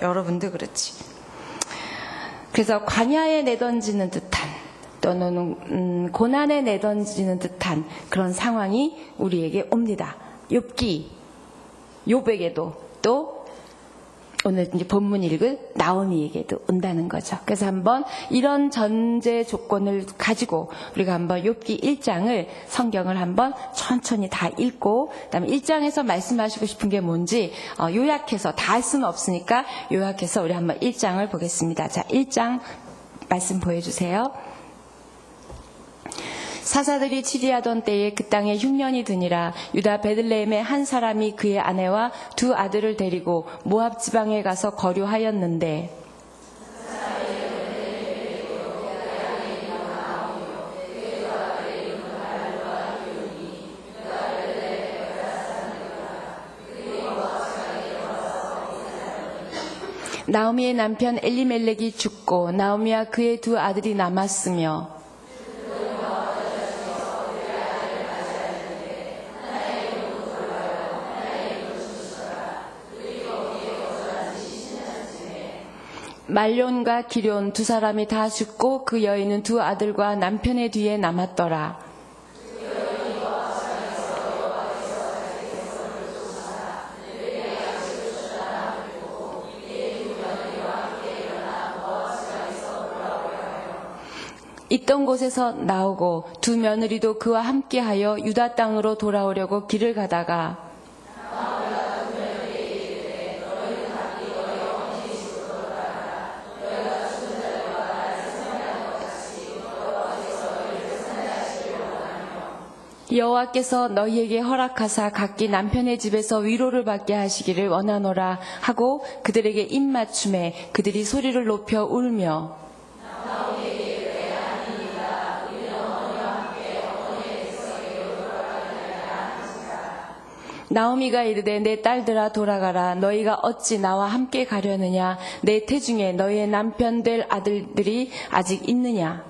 여러분도 그렇지. 그래서 광야에 내던지는 듯한 또는 고난에 내던지는 듯한 그런 상황이 우리에게 옵니다. 욥에게도 또 오늘 이제 본문 읽을 나오미에게도 온다는 거죠. 그래서 한번 이런 전제 조건을 가지고 우리가 한번 욥기 1장을 성경을 한번 천천히 다 읽고 그다음에 1장에서 말씀하시고 싶은 게 뭔지 요약해서 다 할 수는 없으니까 요약해서 우리 한번 1장을 보겠습니다. 자, 1장 말씀 보여주세요. 사사들이 치리하던 때에 그 땅에 흉년이 드니라. 유다 베들레헴의 한 사람이 그의 아내와 두 아들을 데리고 모압 지방에 가서 거류하였는데 나오미의 남편 엘리멜렉이 죽고 나오미와 그의 두 아들이 남았으며 말론과 기�la온 두 사람이 다 죽고 그 여인은 두 아들과 남편의 뒤에 남았더라. 있던 곳에서 나오고 두 며느리도 그와 함께하여 유다 땅으로 돌아오려고 길을 가다가 여호와께서 너희에게 허락하사 각기 남편의 집에서 위로를 받게 하시기를 원하노라 하고 그들에게 입맞춤에 그들이 소리를 높여 울며 나오미가 이르되 내 딸들아 돌아가라. 너희가 어찌 나와 함께 가려느냐. 내 태중에 너희의 남편 될 아들들이 아직 있느냐.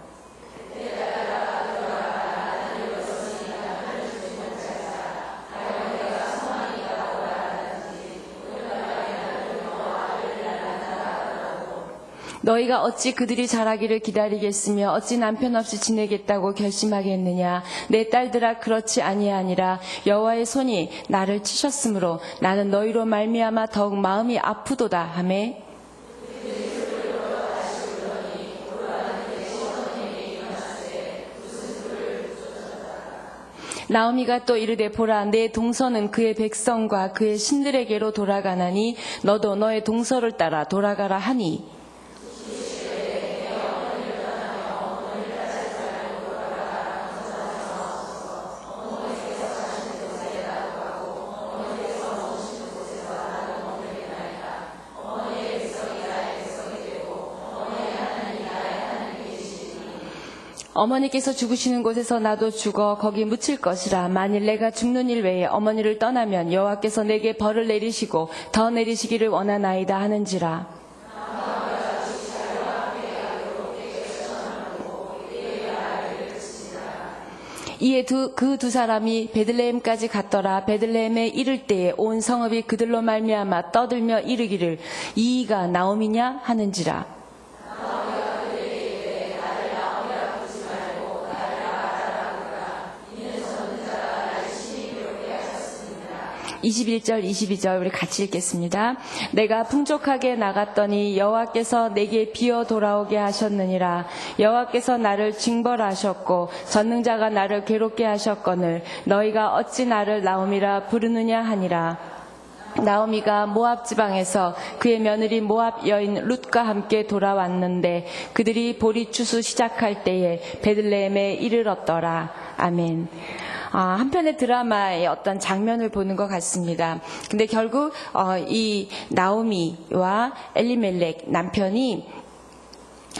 너희가 어찌 그들이 자라기를 기다리겠으며 어찌 남편 없이 지내겠다고 결심하겠느냐. 내 딸들아 그렇지 아니하니라. 여호와의 손이 나를 치셨으므로 나는 너희로 말미암아 더욱 마음이 아프도다 하매 나오미가 또 이르되 보라 내 동서는 그의 백성과 그의 신들에게로 돌아가나니 너도 너의 동서를 따라 돌아가라 하니 어머니께서 죽으시는 곳에서 나도 죽어 거기 묻힐 것이라. 만일 내가 죽는 일 외에 어머니를 떠나면 여호와께서 내게 벌을 내리시고 더 내리시기를 원하나이다 하는지라. 이에 그 두 사람이 베들레헴까지 갔더라. 베들레헴에 이를 때에 온 성읍이 그들로 말미암아 떠들며 이르기를 이가 나오미냐 하는지라. 21절 22절 우리 같이 읽겠습니다. 내가 풍족하게 나갔더니 여호와께서 내게 비어 돌아오게 하셨느니라. 여호와께서 나를 징벌하셨고 전능자가 나를 괴롭게 하셨거늘 너희가 어찌 나를 나오미라 부르느냐 하니라. 나오미가 모압 지방에서 그의 며느리 모압 여인 룻과 함께 돌아왔는데 그들이 보리 추수 시작할 때에 베들레헴에 이르렀더라. 아멘. 한편의 드라마의 어떤 장면을 보는 것 같습니다. 근데 결국 이 나오미와 엘리멜렉 남편이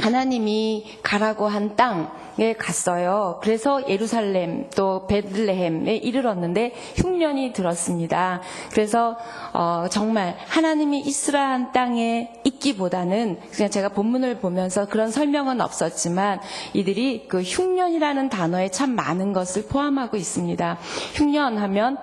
하나님이 가라고 한 땅에 갔어요. 그래서 예루살렘 또 베들레헴에 이르렀는데 흉년이 들었습니다. 그래서 정말 하나님이 이스라엘 땅에 있기보다는 그냥 제가 본문을 보면서 그런 설명은 없었지만 이들이 그 흉년이라는 단어에 참 많은 것을 포함하고 있습니다. 흉년하면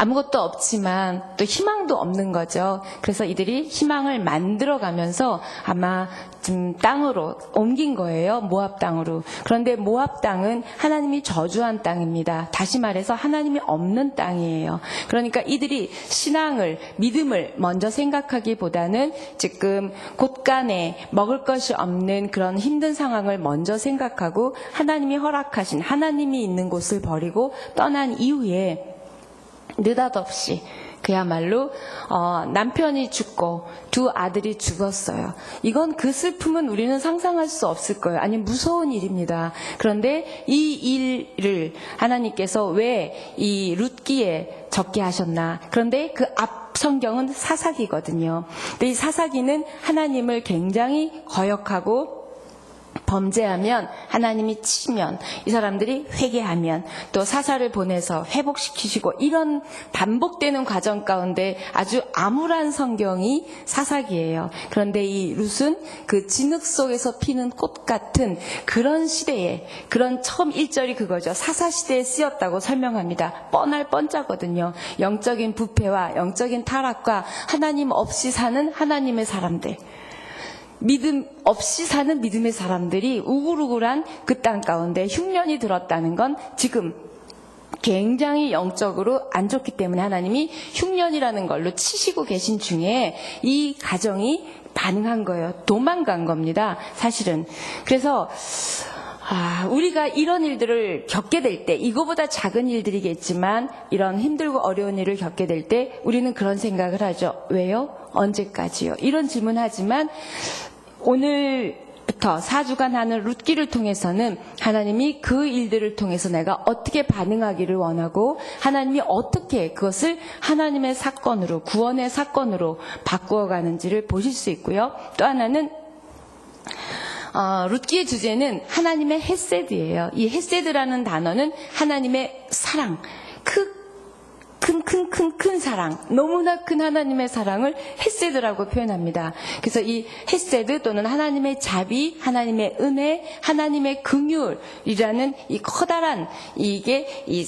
아무것도 없지만 또 희망도 없는 거죠. 그래서 이들이 희망을 만들어가면서 아마 좀 땅으로 옮긴 거예요. 모압 땅으로. 그런데 모압 땅은 하나님이 저주한 땅입니다. 다시 말해서 하나님이 없는 땅이에요. 그러니까 이들이 신앙을, 믿음을 먼저 생각하기보다는 지금 곳간에 먹을 것이 없는 그런 힘든 상황을 먼저 생각하고 하나님이 허락하신, 하나님이 있는 곳을 버리고 떠난 이후에 느닷없이 그야말로 남편이 죽고 두 아들이 죽었어요. 이건 그 슬픔은 우리는 상상할 수 없을 거예요. 아니, 무서운 일입니다. 그런데 이 일을 하나님께서 왜 이 룻기에 적게 하셨나? 그런데 그 앞 성경은 사사기거든요. 근데 이 사사기는 하나님을 굉장히 거역하고 범죄하면, 하나님이 치면, 이 사람들이 회개하면 또 사사를 보내서 회복시키시고, 이런 반복되는 과정 가운데 아주 암울한 성경이 사사기예요. 그런데 이 룻은 그 진흙 속에서 피는 꽃 같은 그런 시대에, 그런 처음 1절이 그거죠. 사사시대에 쓰였다고 설명합니다. 뻔할 뻔짜거든요. 영적인 부패와 영적인 타락과 하나님 없이 사는 하나님의 사람들, 믿음 없이 사는 믿음의 사람들이 우글우글한 그 땅 가운데 흉년이 들었다는 건 지금 굉장히 영적으로 안 좋기 때문에 하나님이 흉년이라는 걸로 치시고 계신 중에 이 가정이 반응한 거예요. 도망간 겁니다, 사실은. 그래서 우리가 이런 일들을 겪게 될 때, 이거보다 작은 일들이겠지만 이런 힘들고 어려운 일을 겪게 될 때 우리는 그런 생각을 하죠. 왜요? 언제까지요? 이런 질문하지만 오늘부터 4주간 하는 룻기를 통해서는 하나님이 그 일들을 통해서 내가 어떻게 반응하기를 원하고 하나님이 어떻게 그것을 하나님의 사건으로, 구원의 사건으로 바꾸어가는지를 보실 수 있고요. 또 하나는 룻기의 주제는 하나님의 헤세드예요. 이 헤세드라는 단어는 하나님의 사랑, 큰 사랑, 너무나 큰 하나님의 사랑을 헤세드라고 표현합니다. 그래서 이 헤세드 또는 하나님의 자비, 하나님의 은혜, 하나님의 긍휼이라는 이 커다란 이게 이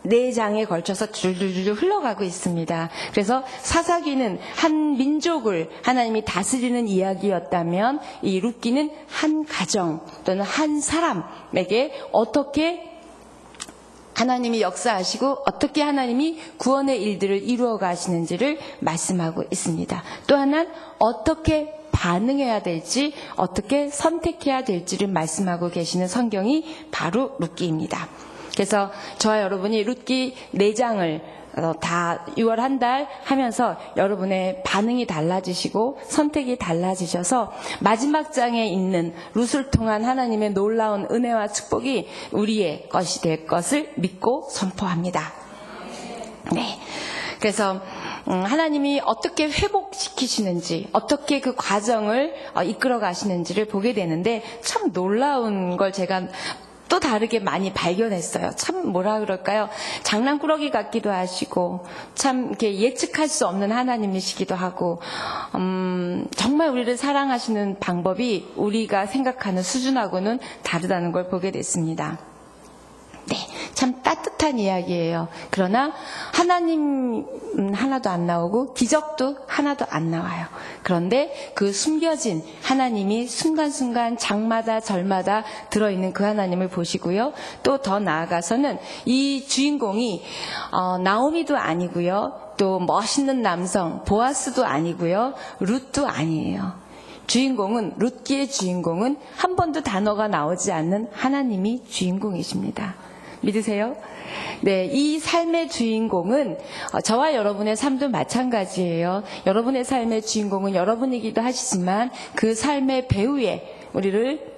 4장에 걸쳐서 줄줄줄 흘러가고 있습니다. 그래서 사사기는 한 민족을 하나님이 다스리는 이야기였다면 이 룻기는 한 가정 또는 한 사람에게 어떻게 하나님이 역사하시고 어떻게 하나님이 구원의 일들을 이루어 가시는지를 말씀하고 있습니다. 또 하나는 어떻게 반응해야 될지, 어떻게 선택해야 될지를 말씀하고 계시는 성경이 바로 룻기입니다. 그래서 저와 여러분이 룻기 4장을 다 6월 한 달 하면서 여러분의 반응이 달라지시고 선택이 달라지셔서 마지막 장에 있는 룻을 통한 하나님의 놀라운 은혜와 축복이 우리의 것이 될 것을 믿고 선포합니다. 네. 그래서 하나님이 어떻게 회복시키시는지, 어떻게 그 과정을 이끌어 가시는지를 보게 되는데 참 놀라운 걸 제가 또 다르게 많이 발견했어요. 참 뭐라 그럴까요? 장난꾸러기 같기도 하시고 참 이렇게 예측할 수 없는 하나님이시기도 하고 정말 우리를 사랑하시는 방법이 우리가 생각하는 수준하고는 다르다는 걸 보게 됐습니다. 네, 참 따뜻한 이야기예요. 그러나 하나님 하나도 안 나오고 기적도 하나도 안 나와요. 그런데 그 숨겨진 하나님이 순간순간 장마다 절마다 들어있는 그 하나님을 보시고요. 또 더 나아가서는 이 주인공이 나오미도 아니고요. 또 멋있는 남성 보아스도 아니고요. 룻도 아니에요. 주인공은, 룻기의 주인공은 한 번도 단어가 나오지 않는 하나님이 주인공이십니다. 믿으세요? 네, 이 삶의 주인공은 저와 여러분의 삶도 마찬가지예요. 여러분의 삶의 주인공은 여러분이기도 하시지만 그 삶의 배후에 우리를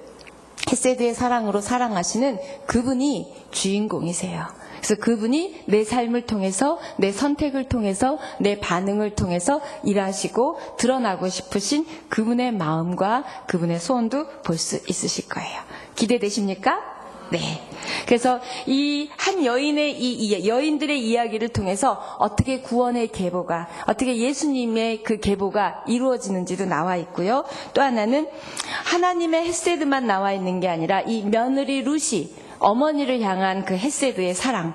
헤세드의 사랑으로 사랑하시는 그분이 주인공이세요. 그래서 그분이 내 삶을 통해서, 내 선택을 통해서, 내 반응을 통해서 일하시고 드러나고 싶으신 그분의 마음과 그분의 소원도 볼 수 있으실 거예요. 기대되십니까? 네. 그래서 이 한 여인의 여인들의 이야기를 통해서 어떻게 구원의 계보가, 어떻게 예수님의 그 계보가 이루어지는지도 나와 있고요. 또 하나는 하나님의 헤세드만 나와 있는 게 아니라 이 며느리 룻이 어머니를 향한 그 헤세드의 사랑,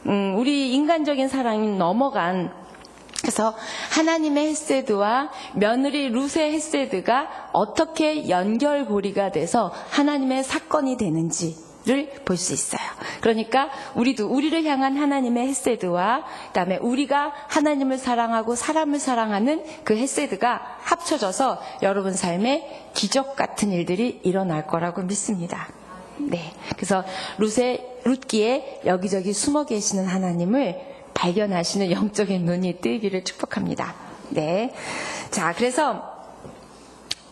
우리 인간적인 사랑이 넘어간, 그래서 하나님의 헤세드와 며느리 룻의 헤세드가 어떻게 연결고리가 돼서 하나님의 사건이 되는지를 볼 수 있어요. 그러니까 우리도 우리를 향한 하나님의 헤세드와 그다음에 우리가 하나님을 사랑하고 사람을 사랑하는 그 헤세드가 합쳐져서 여러분 삶에 기적 같은 일들이 일어날 거라고 믿습니다. 네, 그래서 룻기에 여기저기 숨어 계시는 하나님을 발견하시는 영적인 눈이 뜨기를 축복합니다. 네, 자, 그래서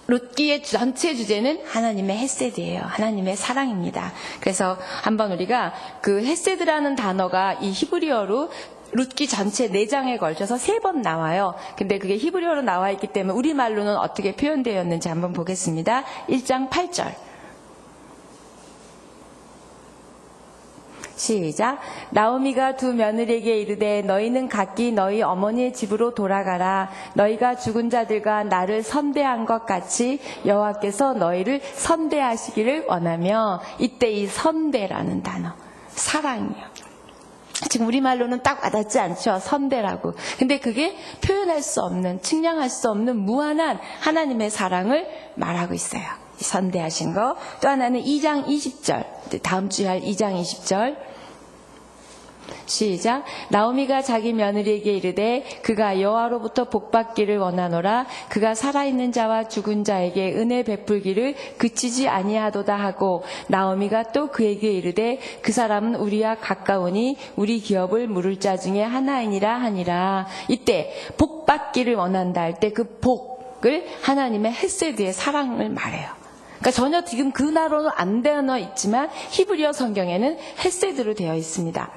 룻기의 전체 주제는 하나님의 헤세드예요. 하나님의 사랑입니다. 그래서 한번 우리가 그 헤세드라는 단어가 이 히브리어로 룻기 전체 4장에 걸쳐서 3번 나와요. 근데 그게 히브리어로 나와 있기 때문에 우리말로는 어떻게 표현되었는지 한번 보겠습니다. 1장 8절. 시작. 나오미가 두 며느리에게 이르되 너희는 각기 너희 어머니의 집으로 돌아가라. 너희가 죽은 자들과 나를 선대한 것 같이 여호와께서 너희를 선대하시기를 원하며, 이때 이 선대라는 단어, 사랑이요. 지금 우리말로는 딱 와닿지 않죠. 선대라고. 근데 그게 표현할 수 없는, 측량할 수 없는 무한한 하나님의 사랑을 말하고 있어요. 선대하신 거. 또 하나는 2장 20절. 다음 주에 할 2장 20절. 시작. 나오미가 자기 며느리에게 이르되 그가 여호와로부터 복받기를 원하노라. 그가 살아있는 자와 죽은 자에게 은혜 베풀기를 그치지 아니하도다 하고, 나오미가 또 그에게 이르되 그 사람은 우리와 가까우니 우리 기업을 물을 자 중에 하나이니라 하니라. 이때 복받기를 원한다 할 때 그 복을 하나님의 헤세드의 사랑을 말해요. 그러니까 전혀 지금 그 나로는 안 되어 있지만 히브리어 성경에는 헤세드로 되어 있습니다.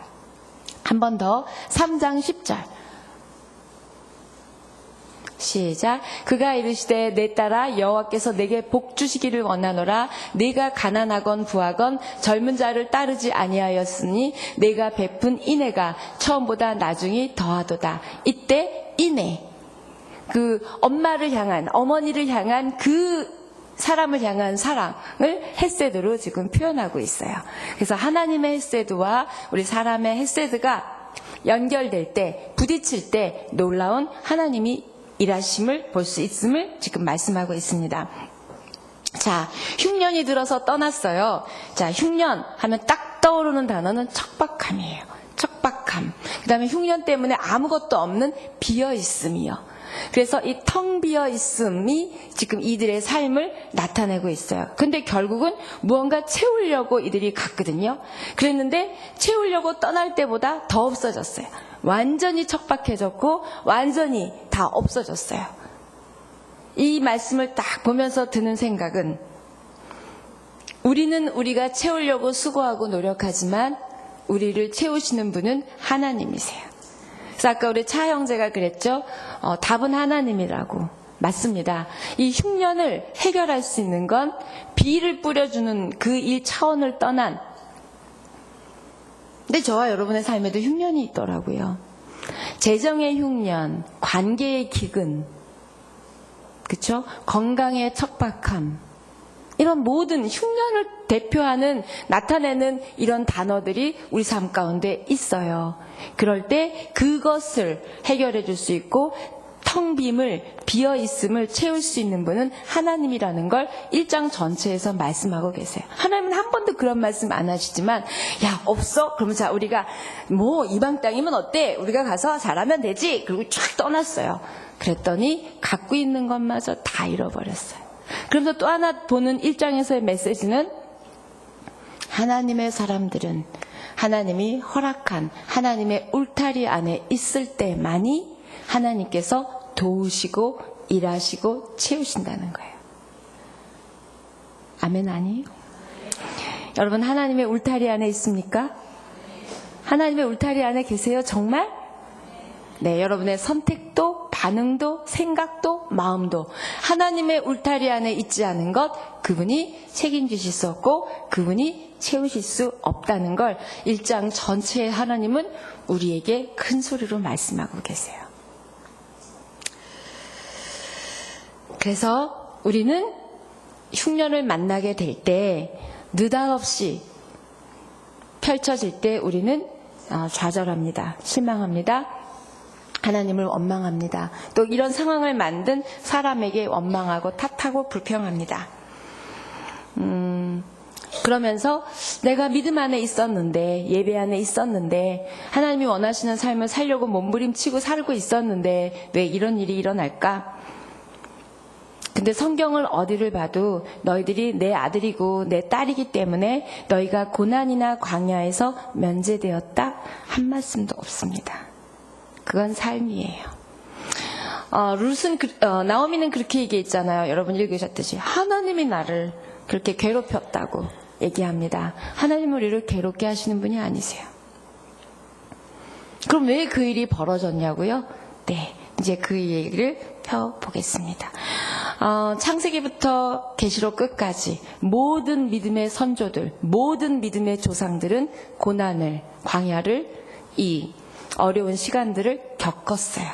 한 번 더 3장 10절. 시작. 그가 이르시되 내 딸아 여호와께서 내게 복 주시기를 원하노라. 네가 가난하건 부하건 젊은 자를 따르지 아니하였으니 내가 베푼 인애가 처음보다 나중이 더하도다. 이때 인애, 그 엄마를 향한, 어머니를 향한 그 사람을 향한 사랑을 헤세드로 지금 표현하고 있어요. 그래서 하나님의 헤세드와 우리 사람의 헤세드가 연결될 때, 부딪힐 때 놀라운 하나님이 일하심을 볼 수 있음을 지금 말씀하고 있습니다. 자, 흉년이 들어서 떠났어요. 자, 흉년 하면 딱 떠오르는 단어는 척박함이에요. 척박함. 그 다음에 흉년 때문에 아무것도 없는 비어있음이요. 그래서 이 텅 비어 있음이 지금 이들의 삶을 나타내고 있어요. 근데 결국은 무언가 채우려고 이들이 갔거든요. 그랬는데 채우려고 떠날 때보다 더 없어졌어요. 완전히 척박해졌고 완전히 다 없어졌어요. 이 말씀을 딱 보면서 드는 생각은, 우리는 우리가 채우려고 수고하고 노력하지만 우리를 채우시는 분은 하나님이세요. 그래서 아까 우리 차 형제가 그랬죠. 답은 하나님이라고. 맞습니다. 이 흉년을 해결할 수 있는 건 비를 뿌려주는 그 일 차원을 떠난, 근데 저와 여러분의 삶에도 흉년이 있더라고요. 재정의 흉년, 관계의 기근, 그쵸? 건강의 척박함, 이런 모든 흉년을 대표하는, 나타내는 이런 단어들이 우리 삶 가운데 있어요. 그럴 때 그것을 해결해 줄 수 있고 텅 빔을, 비어 있음을 채울 수 있는 분은 하나님이라는 걸 1장 전체에서 말씀하고 계세요. 하나님은 한 번도 그런 말씀 안 하시지만, 야, 없어? 그러면 자, 우리가 뭐 이방 땅이면 어때? 우리가 가서 잘하면 되지? 그리고 쫙 떠났어요. 그랬더니 갖고 있는 것마저 다 잃어버렸어요. 그러면서 또 하나 보는 1장에서의 메시지는, 하나님의 사람들은 하나님이 허락한 하나님의 울타리 안에 있을 때만이 하나님께서 도우시고 일하시고 채우신다는 거예요. 아멘 아니에요? 여러분, 하나님의 울타리 안에 있습니까? 하나님의 울타리 안에 계세요? 정말? 네, 여러분의 선택도, 반응도, 생각도, 마음도 하나님의 울타리 안에 있지 않은 것, 그분이 책임지실 수 없고 그분이 채우실 수 없다는 걸 1장 전체에 하나님은 우리에게 큰 소리로 말씀하고 계세요. 그래서 우리는 흉년을 만나게 될 때, 느닷없이 펼쳐질 때 우리는 좌절합니다. 실망합니다. 하나님을 원망합니다. 또 이런 상황을 만든 사람에게 원망하고 탓하고 불평합니다. 그러면서 내가 믿음 안에 있었는데, 예배 안에 있었는데, 하나님이 원하시는 삶을 살려고 몸부림치고 살고 있었는데 왜 이런 일이 일어날까? 근데 성경을 어디를 봐도 너희들이 내 아들이고 내 딸이기 때문에 너희가 고난이나 광야에서 면제되었다 한 말씀도 없습니다. 그건 삶이에요. 나오미는 그렇게 얘기했잖아요. 여러분 읽으셨듯이 하나님이 나를 그렇게 괴롭혔다고 얘기합니다. 하나님은 우리를 괴롭게 하시는 분이 아니세요. 그럼 왜 그 일이 벌어졌냐고요? 네, 이제 그 얘기를 펴보겠습니다. 창세기부터 계시록 끝까지 모든 믿음의 선조들, 모든 믿음의 조상들은 고난을, 광야를, 이 어려운 시간들을 겪었어요.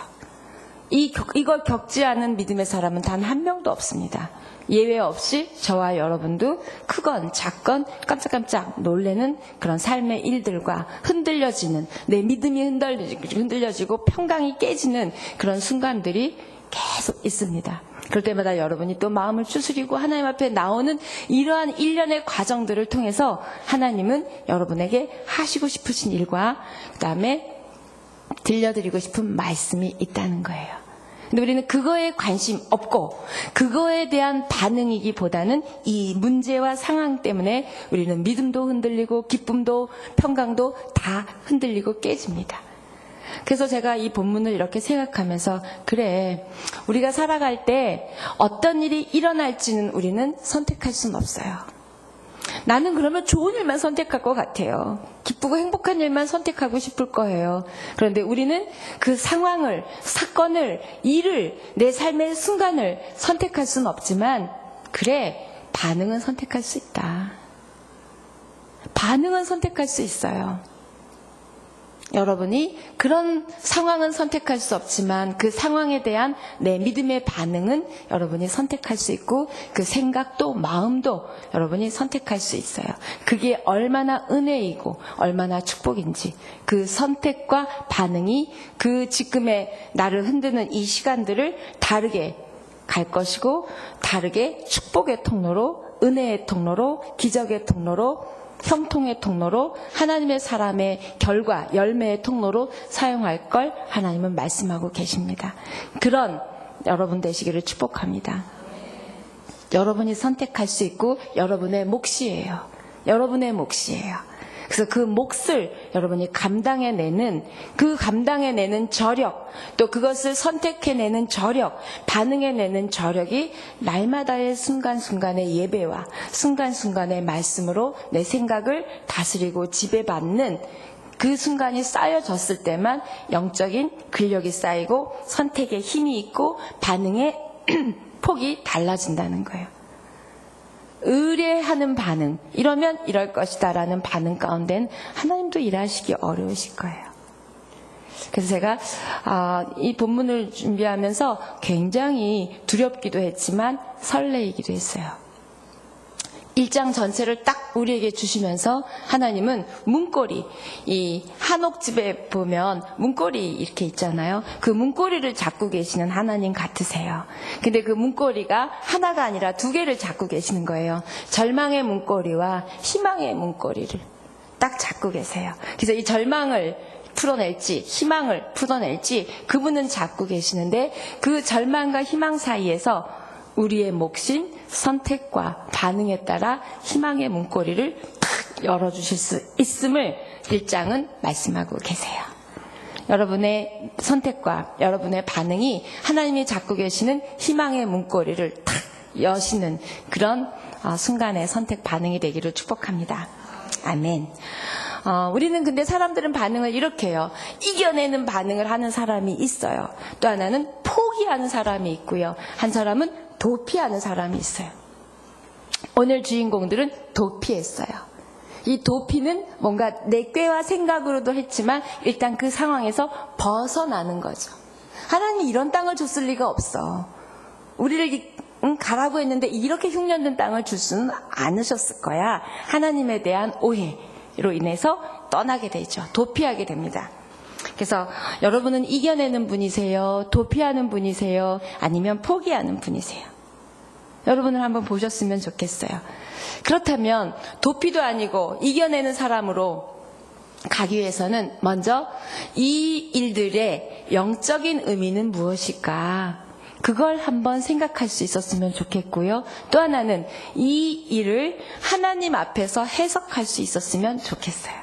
이걸 겪지 않은 믿음의 사람은 단 한 명도 없습니다. 예외 없이 저와 여러분도 크건 작건 깜짝깜짝 놀라는 그런 삶의 일들과 흔들려지는, 내 믿음이 흔들려지고 평강이 깨지는 그런 순간들이 계속 있습니다. 그럴 때마다 여러분이 또 마음을 추스리고 하나님 앞에 나오는 이러한 일련의 과정들을 통해서 하나님은 여러분에게 하시고 싶으신 일과 그 다음에 들려드리고 싶은 말씀이 있다는 거예요. 근데 우리는 그거에 관심 없고 그거에 대한 반응이기보다는 이 문제와 상황 때문에 우리는 믿음도 흔들리고 기쁨도 평강도 다 흔들리고 깨집니다. 그래서 제가 이 본문을 이렇게 생각하면서 그래, 우리가 살아갈 때 어떤 일이 일어날지는 우리는 선택할 수는 없어요. 나는 그러면 좋은 일만 선택할 것 같아요. 기쁘고 행복한 일만 선택하고 싶을 거예요. 그런데 우리는 그 상황을, 사건을, 일을, 내 삶의 순간을 선택할 수는 없지만 그래, 반응은 선택할 수 있다. 반응은 선택할 수 있어요. 여러분이 그런 상황은 선택할 수 없지만 그 상황에 대한 내 믿음의 반응은 여러분이 선택할 수 있고 그 생각도 마음도 여러분이 선택할 수 있어요. 그게 얼마나 은혜이고 얼마나 축복인지 그 선택과 반응이 그 지금의 나를 흔드는 이 시간들을 다르게 갈 것이고 다르게 축복의 통로로, 은혜의 통로로, 기적의 통로로, 형통의 통로로, 하나님의 사람의 결과, 열매의 통로로 사용할 걸 하나님은 말씀하고 계십니다. 그런 여러분 되시기를 축복합니다. 여러분이 선택할 수 있고 여러분의 몫이에요. 여러분의 몫이에요. 그래서 그 몫을 여러분이 감당해내는, 그 감당해내는 저력, 또 그것을 선택해내는 저력, 반응해내는 저력이 날마다의 순간순간의 예배와 순간순간의 말씀으로 내 생각을 다스리고 지배받는 그 순간이 쌓여졌을 때만 영적인 근력이 쌓이고 선택의 힘이 있고 반응의 폭이 달라진다는 거예요. 의뢰하는 반응, 이러면 이럴 것이다 라는 반응 가운데는 하나님도 일하시기 어려우실 거예요. 그래서 제가 이 본문을 준비하면서 굉장히 두렵기도 했지만 설레이기도 했어요. 1장 전체를 딱 우리에게 주시면서 하나님은 문고리, 이 한옥집에 보면 문고리 이렇게 있잖아요. 그 문고리를 잡고 계시는 하나님 같으세요. 근데 그 문고리가 하나가 아니라 2개를 잡고 계시는 거예요. 절망의 문고리와 희망의 문고리를 딱 잡고 계세요. 그래서 이 절망을 풀어낼지 희망을 풀어낼지 그분은 잡고 계시는데 그 절망과 희망 사이에서 우리의 몫인 선택과 반응에 따라 희망의 문고리를 탁 열어주실 수 있음을 1장은 말씀하고 계세요. 여러분의 선택과 여러분의 반응이 하나님이 잡고 계시는 희망의 문고리를 탁 여시는 그런 순간의 선택 반응이 되기를 축복합니다. 아멘. 우리는 근데 사람들은 반응을 이렇게 해요. 이겨내는 반응을 하는 사람이 있어요. 또 하나는 포기하는 사람이 있고요. 한 사람은 도피하는 사람이 있어요. 오늘 주인공들은 도피했어요. 이 도피는 뭔가 내 꾀와 생각으로도 했지만 일단 그 상황에서 벗어나는 거죠. 하나님이 이런 땅을 줬을 리가 없어. 우리를 가라고 했는데 이렇게 흉년된 땅을 줄 수는 않으셨을 거야. 하나님에 대한 오해, 도피로 인해서 떠나게 되죠. 도피하게 됩니다. 그래서 여러분은 이겨내는 분이세요? 도피하는 분이세요? 아니면 포기하는 분이세요? 여러분을 한번 보셨으면 좋겠어요. 그렇다면 도피도 아니고 이겨내는 사람으로 가기 위해서는 먼저 이 일들의 영적인 의미는 무엇일까? 그걸 한번 생각할 수 있었으면 좋겠고요. 또 하나는 이 일을 하나님 앞에서 해석할 수 있었으면 좋겠어요.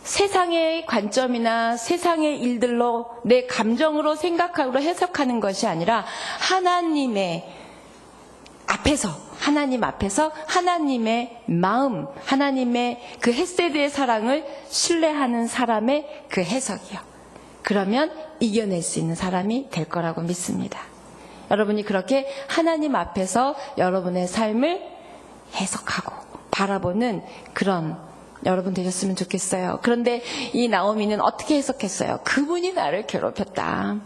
세상의 관점이나 세상의 일들로 내 감정으로 생각하고 해석하는 것이 아니라 하나님의 앞에서, 하나님 앞에서 하나님의 마음, 하나님의 그 헤세드의 사랑을 신뢰하는 사람의 그 해석이요. 그러면 이겨낼 수 있는 사람이 될 거라고 믿습니다. 여러분이 그렇게 하나님 앞에서 여러분의 삶을 해석하고 바라보는 그런 여러분 되셨으면 좋겠어요. 그런데 이 나오미는 어떻게 해석했어요? 그분이 나를 괴롭혔다.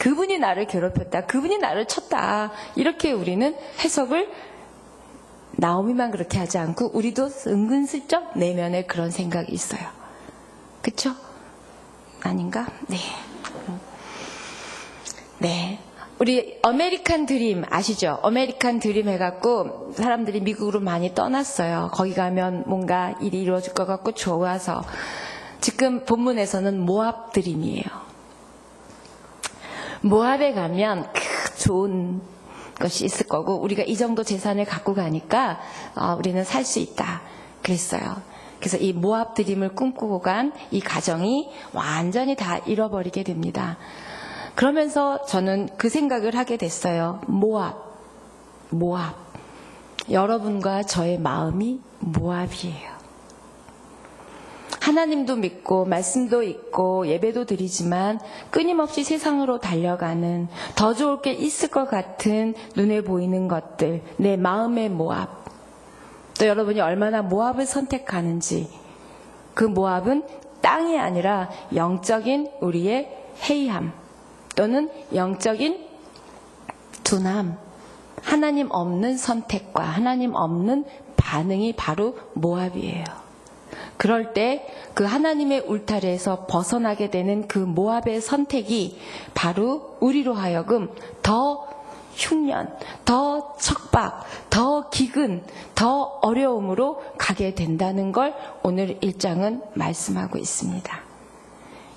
그분이 나를 괴롭혔다. 그분이 나를 쳤다. 이렇게 우리는 해석을 나오미만 그렇게 하지 않고 우리도 은근슬쩍 내면에 그런 생각이 있어요. 그쵸? 아닌가? 네. 네. 우리 아메리칸 드림 아시죠? 아메리칸 드림 해갖고 사람들이 미국으로 많이 떠났어요. 거기 가면 뭔가 일이 이루어질 것 같고 좋아서. 지금 본문에서는 모압 드림이에요. 모압에 가면 좋은 것이 있을 거고 우리가 이 정도 재산을 갖고 가니까 우리는 살 수 있다 그랬어요. 그래서 이 모압 드림을 꿈꾸고 간 이 가정이 완전히 다 잃어버리게 됩니다. 그러면서 저는 그 생각을 하게 됐어요. 모압. 여러분과 저의 마음이 모압이에요. 하나님도 믿고 말씀도 읽고 예배도 드리지만 끊임없이 세상으로 달려가는 더 좋을 게 있을 것 같은 눈에 보이는 것들, 내 마음의 모압. 또 여러분이 얼마나 모압을 선택하는지, 그 모압은 땅이 아니라 영적인 우리의 해이함 또는 영적인 둔함, 하나님 없는 선택과 하나님 없는 반응이 바로 모압이에요. 그럴 때 그 하나님의 울타리에서 벗어나게 되는 그 모압의 선택이 바로 우리로 하여금 더 흉년, 더 척박, 더 기근, 더 어려움으로 가게 된다는 걸 오늘 1장은 말씀하고 있습니다.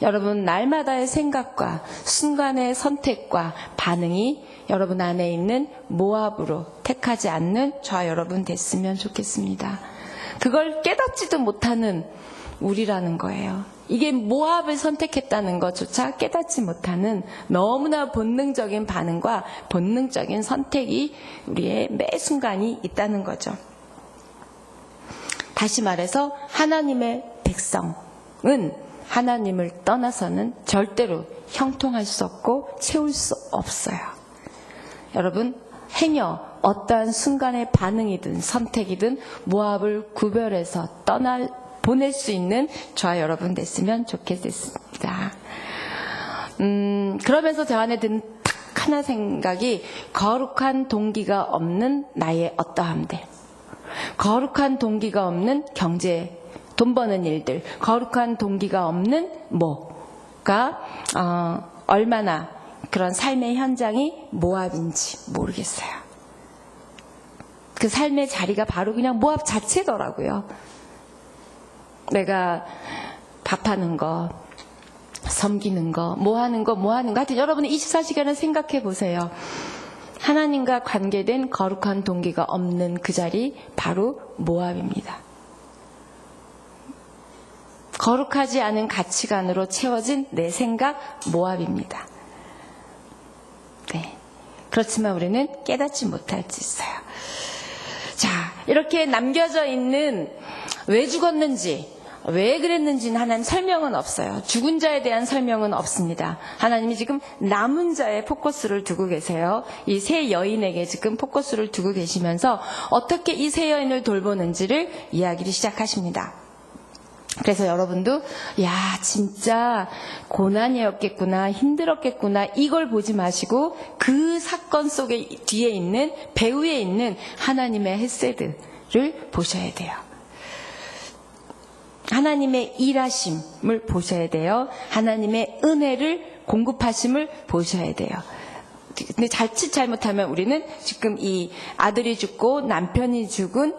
여러분 날마다의 생각과 순간의 선택과 반응이 여러분 안에 있는 모압으로 택하지 않는 저와 여러분 됐으면 좋겠습니다. 그걸 깨닫지도 못하는 우리라는 거예요. 이게 모압을 선택했다는 것조차 깨닫지 못하는 너무나 본능적인 반응과 본능적인 선택이 우리의 매 순간이 있다는 거죠. 다시 말해서 하나님의 백성은 하나님을 떠나서는 절대로 형통할 수 없고 채울 수 없어요. 여러분 행여 어떠한 순간의 반응이든 선택이든 모압을 구별해서 보낼 수 있는 저와 여러분 됐으면 좋겠습니다. 그러면서 제 안에 든 딱 하나 생각이 거룩한 동기가 없는 나의 어떠함들, 거룩한 동기가 없는 경제, 돈 버는 일들, 거룩한 동기가 없는 뭐가 얼마나 그런 삶의 현장이 모압인지 모르겠어요. 그 삶의 자리가 바로 그냥 모압 자체더라고요. 내가 밥하는 거, 섬기는 거, 뭐 하는 거 하여튼 여러분이 24시간을 생각해 보세요. 하나님과 관계된 거룩한 동기가 없는 그 자리 바로 모압입니다. 거룩하지 않은 가치관으로 채워진 내 생각 모압입니다. 네. 그렇지만 우리는 깨닫지 못할 수 있어요. 자, 이렇게 남겨져 있는 왜 죽었는지, 왜 그랬는지는 하나님 설명은 없어요. 죽은 자에 대한 설명은 없습니다. 하나님이 지금 남은 자에 포커스를 두고 계세요. 이 세 여인에게 지금 포커스를 두고 계시면서 어떻게 이 세 여인을 돌보는지를 이야기를 시작하십니다. 그래서 여러분도 야 진짜 고난이었겠구나, 힘들었겠구나 이걸 보지 마시고 그 사건 속에 뒤에 있는 배후에 있는 하나님의 헤세드, 보셔야 돼요. 하나님의 일하심을 보셔야 돼요. 하나님의 은혜를 공급하심을 보셔야 돼요. 근데 자칫 잘못하면 우리는 지금 이 아들이 죽고 남편이 죽은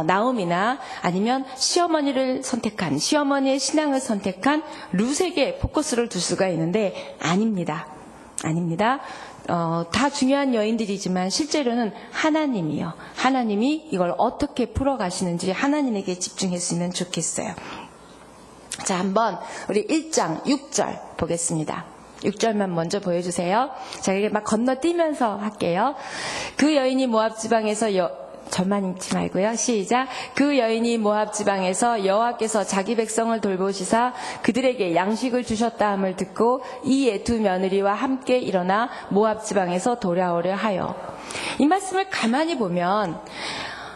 나옴이나 아니면 시어머니를 선택한, 시어머니의 신앙을 선택한 룻에게 포커스를 둘 수가 있는데 아닙니다. 아닙니다. 다 중요한 여인들이지만 실제로는 하나님이요. 하나님이 이걸 어떻게 풀어가시는지 하나님에게 집중했으면 좋겠어요. 자, 한번 우리 1장 6절 보겠습니다. 6절만 먼저 보여주세요. 자, 이게 막 건너뛰면서 할게요. 그 여인이 모압 지방에서 저만 읽지 말고요. 시작. 그 여인이 모압 지방에서 여호와께서 자기 백성을 돌보시사 그들에게 양식을 주셨다 함을 듣고 이 두 며느리와 함께 일어나 모압 지방에서 돌아오려 하여. 이 말씀을 가만히 보면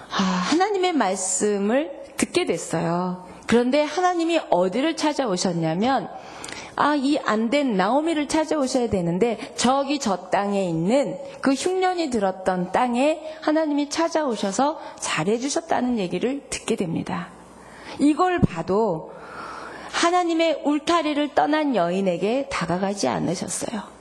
하나님의 말씀을 듣게 됐어요. 그런데 하나님이 어디를 찾아오셨냐면 이 안 된 나오미를 찾아오셔야 되는데 저기 저 땅에 있는 그 흉년이 들었던 땅에 하나님이 찾아오셔서 잘해주셨다는 얘기를 듣게 됩니다. 이걸 봐도 하나님의 울타리를 떠난 여인에게 다가가지 않으셨어요.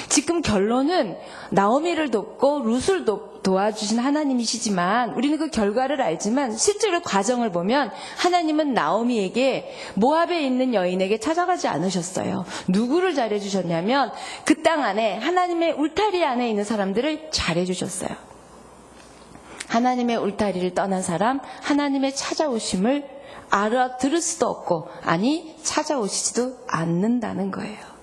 지금 결론은 나오미를 돕고 룻을 도와주신 하나님이시지만 우리는 그 결과를 알지만 실제로 과정을 보면 하나님은 나오미에게 모압에 있는 여인에게 찾아가지 않으셨어요. 누구를 잘해주셨냐면 그 땅 안에 하나님의 울타리 안에 있는 사람들을 잘해주셨어요. 하나님의 울타리를 떠난 사람, 하나님의 찾아오심을 알아들을 수도 없고 찾아오시지도 않는다는 거예요.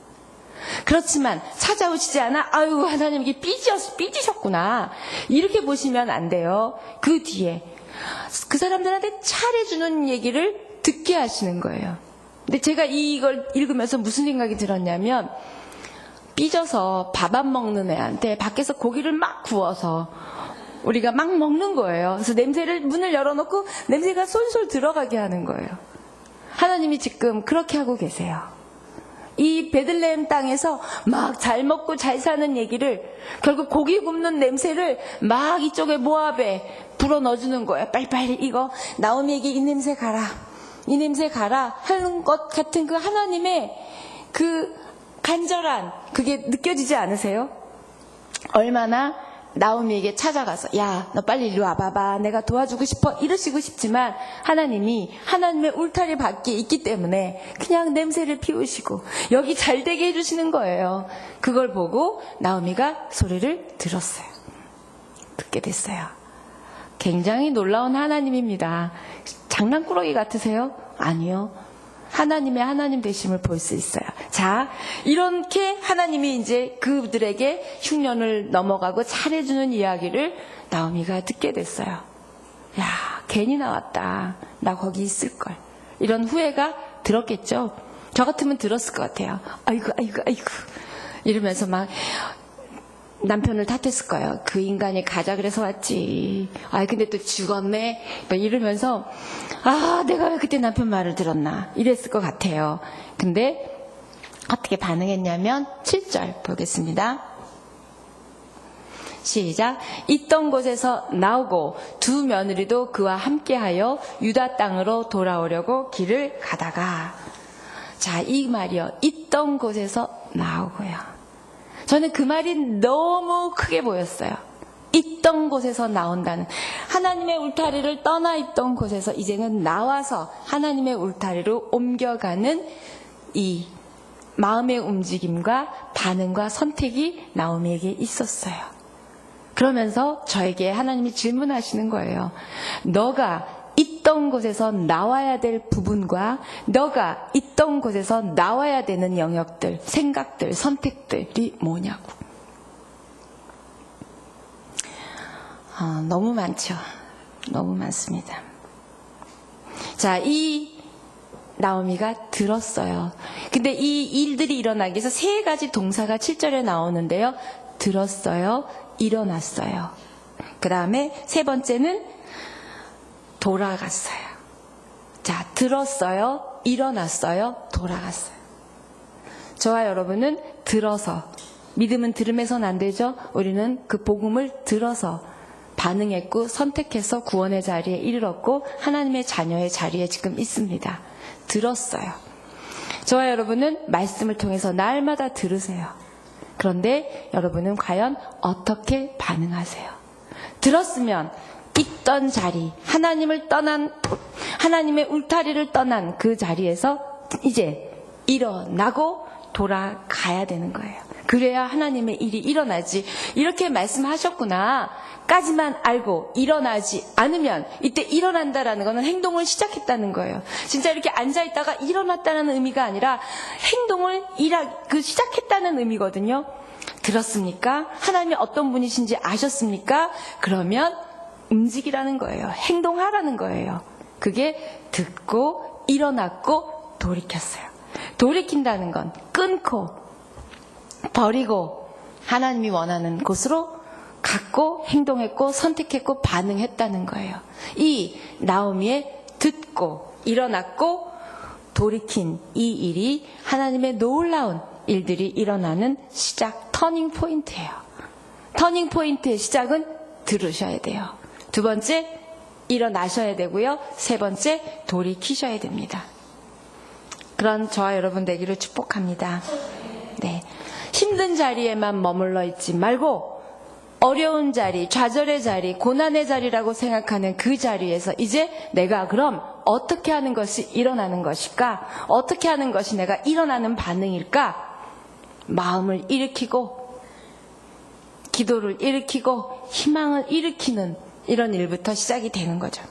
그렇지만 찾아오시지 않아 아유 하나님 이게 삐지셨구나 이렇게 보시면 안 돼요. 그 뒤에 그 사람들한테 잘해주는 얘기를 듣게 하시는 거예요. 근데 제가 이걸 읽으면서 무슨 생각이 들었냐면 삐져서 밥 안 먹는 애한테 밖에서 고기를 막 구워서 우리가 막 먹는 거예요. 그래서 문을 열어놓고 냄새가 솔솔 들어가게 하는 거예요. 하나님이 지금 그렇게 하고 계세요. 이 베들레헴 땅에서 막 잘 먹고 잘 사는 얘기를 결국 고기 굽는 냄새를 막 이쪽에 모압에 불어 넣어주는 거예요. 빨리빨리 이거 나오미에게 이 냄새 가라 하는 것 같은 그 하나님의 그 간절한 그게 느껴지지 않으세요? 얼마나 나오미에게 찾아가서 야 너 빨리 이리 와봐봐 내가 도와주고 싶어 이러시고 싶지만 하나님이 하나님의 울타리 밖에 있기 때문에 그냥 냄새를 피우시고 여기 잘 되게 해주시는 거예요. 그걸 보고 나오미가 소리를 들었어요. 듣게 됐어요. 굉장히 놀라운 하나님입니다. 장난꾸러기 같으세요? 아니요. 하나님의 하나님 되심을 볼 수 있어요. 자, 이렇게 하나님이 이제 그들에게 흉년을 넘어가고 잘해주는 이야기를 나오미가 듣게 됐어요. 야, 괜히 나왔다. 나 거기 있을걸. 이런 후회가 들었겠죠? 저 같으면 들었을 것 같아요. 아이고. 이러면서 막 남편을 탓했을 거예요. 그 인간이 가자 그래서 왔지. 근데 또 죽었네. 이러면서 내가 왜 그때 남편 말을 들었나. 이랬을 것 같아요. 근데 어떻게 반응했냐면 7절 보겠습니다. 시작. 있던 곳에서 나오고 두 며느리도 그와 함께하여 유다 땅으로 돌아오려고 길을 가다가 자, 이 말이요. 있던 곳에서 나오고요. 저는 그 말이 너무 크게 보였어요. 있던 곳에서 나온다는 하나님의 울타리를 떠나 있던 곳에서 이제는 나와서 하나님의 울타리로 옮겨가는 이 마음의 움직임과 반응과 선택이 나오미에게 있었어요. 그러면서 저에게 하나님이 질문하시는 거예요. 너가 있던 곳에서 나와야 될 부분과 너가 있던 곳에서 나와야 되는 영역들, 생각들, 선택들이 뭐냐고. 너무 많죠. 너무 많습니다. 자, 이 나오미가 들었어요. 근데 이 일들이 일어나기 위해서 세 가지 동사가 7절에 나오는데요. 들었어요. 일어났어요. 그 다음에 세 번째는 돌아갔어요. 자, 들었어요. 일어났어요. 돌아갔어요. 저와 여러분은 들어서, 믿음은 들음에선 안 되죠. 우리는 그 복음을 들어서 반응했고 선택해서 구원의 자리에 이르렀고 하나님의 자녀의 자리에 지금 있습니다. 들었어요. 저와 여러분은 말씀을 통해서 날마다 들으세요. 그런데 여러분은 과연 어떻게 반응하세요? 들었으면 있던 자리, 하나님의 울타리를 떠난 그 자리에서 이제 일어나고 돌아가야 되는 거예요. 그래야 하나님의 일이 일어나지. 이렇게 말씀하셨구나 까지만 알고 일어나지 않으면 이때 일어난다라는 것은 행동을 시작했다는 거예요. 진짜 이렇게 앉아있다가 일어났다는 의미가 아니라 행동을 시작했다는 의미거든요. 들었습니까? 하나님이 어떤 분이신지 아셨습니까? 그러면 움직이라는 거예요. 행동하라는 거예요. 그게 듣고 일어났고 돌이켰어요. 돌이킨다는 건 끊고 버리고 하나님이 원하는 곳으로 갔고 행동했고 선택했고 반응했다는 거예요. 이 나오미의 듣고 일어났고 돌이킨 이 일이 하나님의 놀라운 일들이 일어나는 시작, 터닝 포인트예요. 터닝 포인트의 시작은 들으셔야 돼요. 두 번째, 일어나셔야 되고요. 세 번째, 돌이키셔야 됩니다. 그런 저와 여러분 되기를 축복합니다. 네, 힘든 자리에만 머물러 있지 말고 어려운 자리, 좌절의 자리, 고난의 자리라고 생각하는 그 자리에서 이제 내가 그럼 어떻게 하는 것이 일어나는 것일까? 어떻게 하는 것이 내가 일어나는 반응일까? 마음을 일으키고 기도를 일으키고 희망을 일으키는 이런 일부터 시작이 되는 거죠.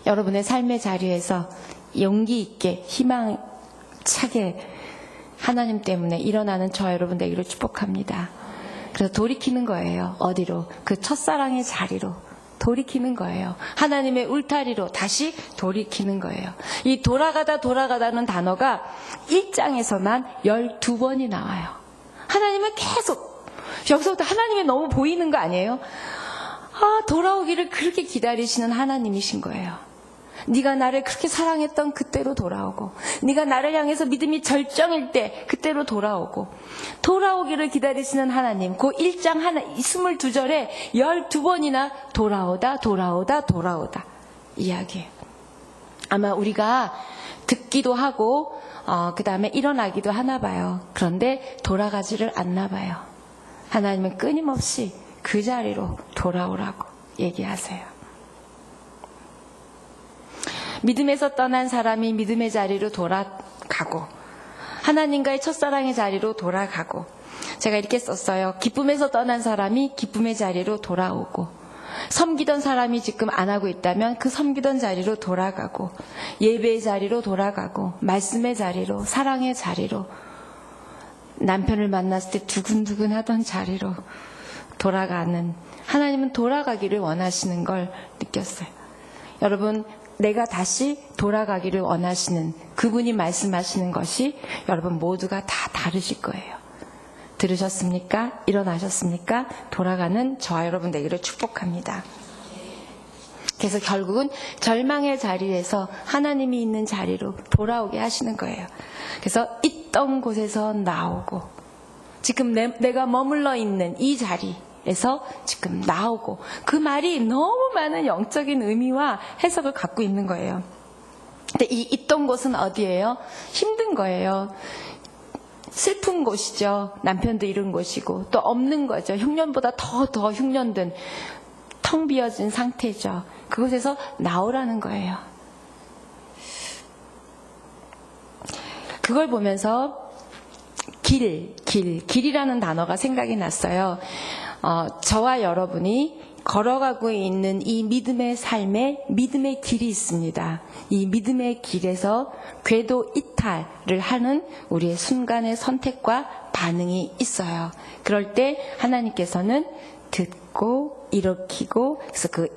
여러분의 삶의 자리에서 용기 있게 희망차게 하나님 때문에 일어나는 저와 여러분 되기를 축복합니다. 그래서 돌이키는 거예요. 어디로? 그 첫사랑의 자리로 돌이키는 거예요. 하나님의 울타리로 다시 돌이키는 거예요. 이 돌아가다는 단어가 1장에서만 12번이 나와요. 하나님은 계속 여기서부터 하나님이 너무 보이는 거 아니에요? 돌아오기를 그렇게 기다리시는 하나님이신 거예요. 네가 나를 그렇게 사랑했던 그때로 돌아오고, 네가 나를 향해서 믿음이 절정일 때 그때로 돌아오고, 돌아오기를 기다리시는 하나님. 그 1장 22절에 12번이나 돌아오다 이야기해요. 아마 우리가 듣기도 하고 그 다음에 일어나기도 하나 봐요. 그런데 돌아가지를 않나 봐요. 하나님은 끊임없이 그 자리로 돌아오라고 얘기하세요. 믿음에서 떠난 사람이 믿음의 자리로 돌아가고, 하나님과의 첫사랑의 자리로 돌아가고, 제가 이렇게 썼어요. 기쁨에서 떠난 사람이 기쁨의 자리로 돌아오고, 섬기던 사람이 지금 안 하고 있다면 그 섬기던 자리로 돌아가고, 예배의 자리로 돌아가고, 말씀의 자리로, 사랑의 자리로, 남편을 만났을 때 두근두근 하던 자리로 돌아가는, 하나님은 돌아가기를 원하시는 걸 느꼈어요. 여러분, 내가 다시 돌아가기를 원하시는 그분이 말씀하시는 것이 여러분 모두가 다 다르실 거예요. 들으셨습니까? 일어나셨습니까? 돌아가는 저와 여러분 되기를 축복합니다. 그래서 결국은 절망의 자리에서 하나님이 있는 자리로 돌아오게 하시는 거예요. 그래서 있던 곳에서 나오고, 지금 내가 머물러 있는 이 자리에서 지금 나오고, 그 말이 너무 많은 영적인 의미와 해석을 갖고 있는 거예요. 근데 이 있던 곳은 어디예요? 힘든 거예요. 슬픈 곳이죠. 남편도 잃은 곳이고, 또 없는 거죠. 흉년보다 더 흉년된 텅 비어진 상태죠. 그곳에서 나오라는 거예요. 그걸 보면서 길이라는 단어가 생각이 났어요. 저와 여러분이 걸어가고 있는 이 믿음의 삶에 믿음의 길이 있습니다. 이 믿음의 길에서 궤도 이탈을 하는 우리의 순간의 선택과 반응이 있어요. 그럴 때 하나님께서는 듣고 일으키고, 그래서 그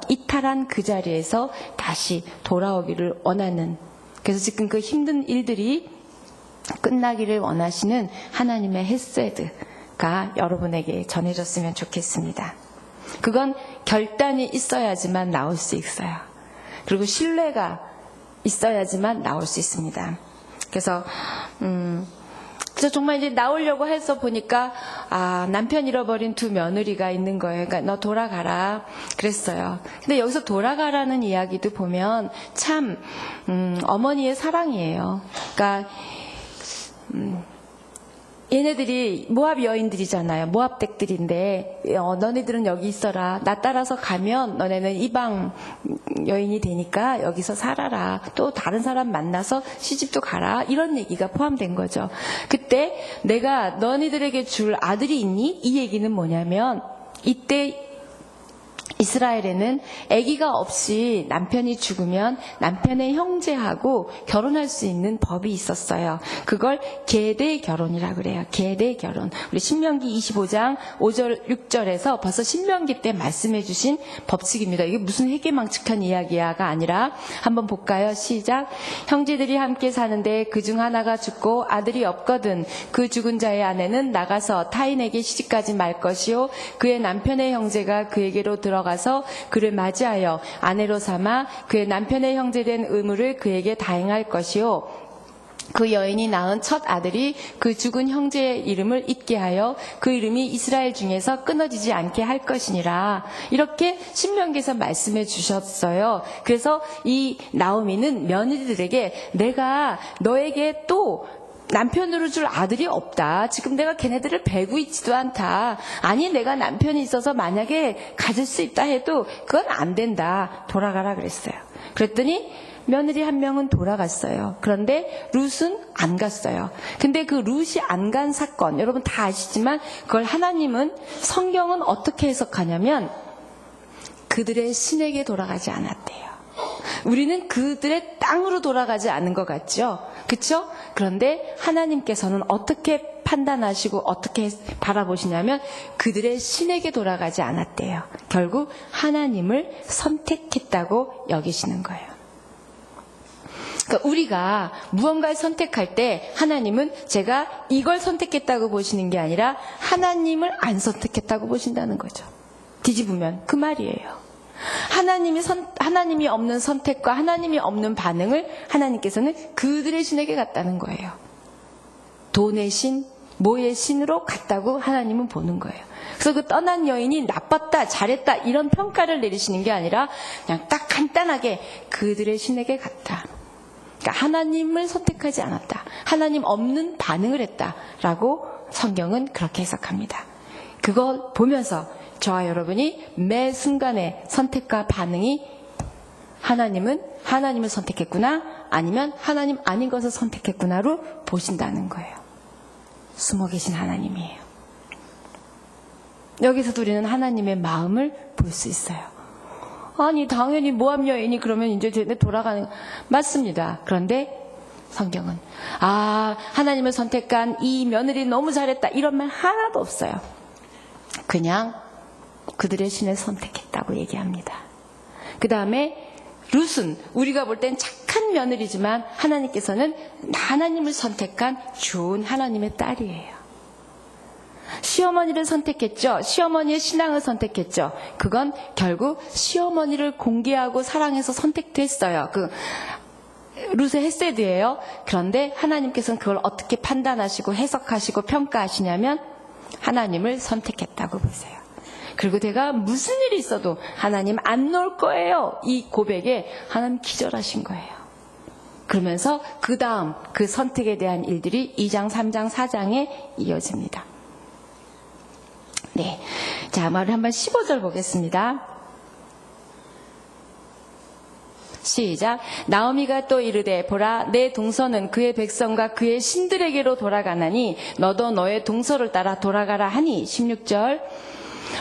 이탈한 그 자리에서 다시 돌아오기를 원하는, 그래서 지금 그 힘든 일들이 끝나기를 원하시는 하나님의 헤세드가 여러분에게 전해졌으면 좋겠습니다. 그건 결단이 있어야지만 나올 수 있어요. 그리고 신뢰가 있어야지만 나올 수 있습니다. 그래서 그래서 정말 이제 나오려고 해서 보니까 남편 잃어버린 두 며느리가 있는 거예요. 그러니까 너 돌아가라 그랬어요. 근데 여기서 돌아가라는 이야기도 보면 참 어머니의 사랑이에요. 그러니까 얘네들이 모압 여인들이잖아요. 모압 댁들인데 너네들은 여기 있어라. 나 따라서 가면 너네는 이방 여인이 되니까 여기서 살아라. 또 다른 사람 만나서 시집도 가라. 이런 얘기가 포함된 거죠. 그때 내가 너네들에게 줄 아들이 있니? 이 얘기는 뭐냐면 이때 이스라엘에는 아기가 없이 남편이 죽으면 남편의 형제하고 결혼할 수 있는 법이 있었어요. 그걸 계대 결혼이라고 그래요. 계대 결혼. 우리 신명기 25장 5절 6절에서 벌써 신명기 때 말씀해 주신 법칙입니다. 이게 무슨 회개망측한 이야기야가 아니라 한번 볼까요? 시작. 형제들이 함께 사는데 그중 하나가 죽고 아들이 없거든 그 죽은 자의 아내는 나가서 타인에게 시집가지 말 것이요 그의 남편의 형제가 그에게로 들어가서 그를 맞이하여 아내로 삼아 그의 남편의 형제된 의무를 그에게 다행할 것이요 그 여인이 낳은 첫 아들이 그 죽은 형제의 이름을 잊게 하여 그 이름이 이스라엘 중에서 끊어지지 않게 할 것이니라. 이렇게 신명기에서 말씀해 주셨어요. 그래서 이 나오미는 며느리들에게 내가 너에게 또 남편으로 줄 아들이 없다. 지금 내가 걔네들을 배고 있지도 않다. 아니 내가 남편이 있어서 만약에 가질 수 있다 해도 그건 안 된다. 돌아가라 그랬어요. 그랬더니 며느리 한 명은 돌아갔어요. 그런데 룻은 안 갔어요. 근데 그 룻이 안 간 사건 여러분 다 아시지만 그걸 하나님은 성경은 어떻게 해석하냐면 그들의 신에게 돌아가지 않았대요. 우리는 그들의 땅으로 돌아가지 않은 것 같죠? 그렇죠? 그런데 하나님께서는 어떻게 판단하시고 어떻게 바라보시냐면 그들의 신에게 돌아가지 않았대요. 결국 하나님을 선택했다고 여기시는 거예요. 그러니까 우리가 무언가를 선택할 때 하나님은 제가 이걸 선택했다고 보시는 게 아니라 하나님을 안 선택했다고 보신다는 거죠. 뒤집으면 그 말이에요. 하나님이 없는 선택과 하나님이 없는 반응을 하나님께서는 그들의 신에게 갔다는 거예요. 돈의 신, 뭐의 신으로 갔다고 하나님은 보는 거예요. 그래서 그 떠난 여인이 나빴다, 잘했다 이런 평가를 내리시는 게 아니라 그냥 딱 간단하게 그들의 신에게 갔다. 그러니까 하나님을 선택하지 않았다. 하나님 없는 반응을 했다라고 성경은 그렇게 해석합니다. 그걸 보면서 저와 여러분이 매 순간의 선택과 반응이 하나님은 하나님을 선택했구나 아니면 하나님 아닌 것을 선택했구나로 보신다는 거예요. 숨어 계신 하나님이에요. 여기서도 우리는 하나님의 마음을 볼 수 있어요. 아니 당연히 모압 여인이 그러면 이제 쟤네 돌아가는 맞습니다. 그런데 성경은 하나님을 선택한 이 며느리 너무 잘했다 이런 말 하나도 없어요. 그냥 그들의 신을 선택했다고 얘기합니다. 그 다음에 룻은 우리가 볼 땐 착한 며느리지만 하나님께서는 하나님을 선택한 좋은 하나님의 딸이에요. 시어머니를 선택했죠. 시어머니의 신앙을 선택했죠. 그건 결국 시어머니를 공개하고 사랑해서 선택됐어요. 그 룻의 헤세드예요. 그런데 하나님께서는 그걸 어떻게 판단하시고 해석하시고 평가하시냐면 하나님을 선택했다고 보세요. 그리고 내가 무슨 일이 있어도 하나님 안 놓을 거예요. 이 고백에 하나님 기절하신 거예요. 그러면서 그 다음 그 선택에 대한 일들이 2장, 3장, 4장에 이어집니다. 네, 자, 우리 한번 15절 보겠습니다. 시작. 나오미가 또 이르되 보라 내 동서는 그의 백성과 그의 신들에게로 돌아가나니 너도 너의 동서를 따라 돌아가라 하니 16절.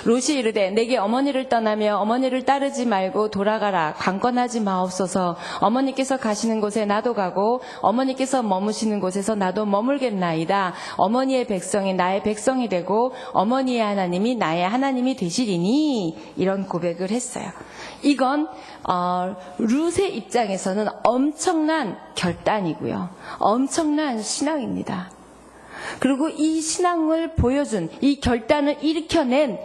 롯이 이르되 내게 어머니를 떠나며 어머니를 따르지 말고 돌아가라. 강권하지 마옵소서. 어머니께서 가시는 곳에 나도 가고 어머니께서 머무시는 곳에서 나도 머물겠나이다. 어머니의 백성이 나의 백성이 되고 어머니의 하나님이 나의 하나님이 되시리니. 이런 고백을 했어요. 이건 룻의 입장에서는 엄청난 결단이고요. 엄청난 신앙입니다. 그리고 이 신앙을 보여준, 이 결단을 일으켜낸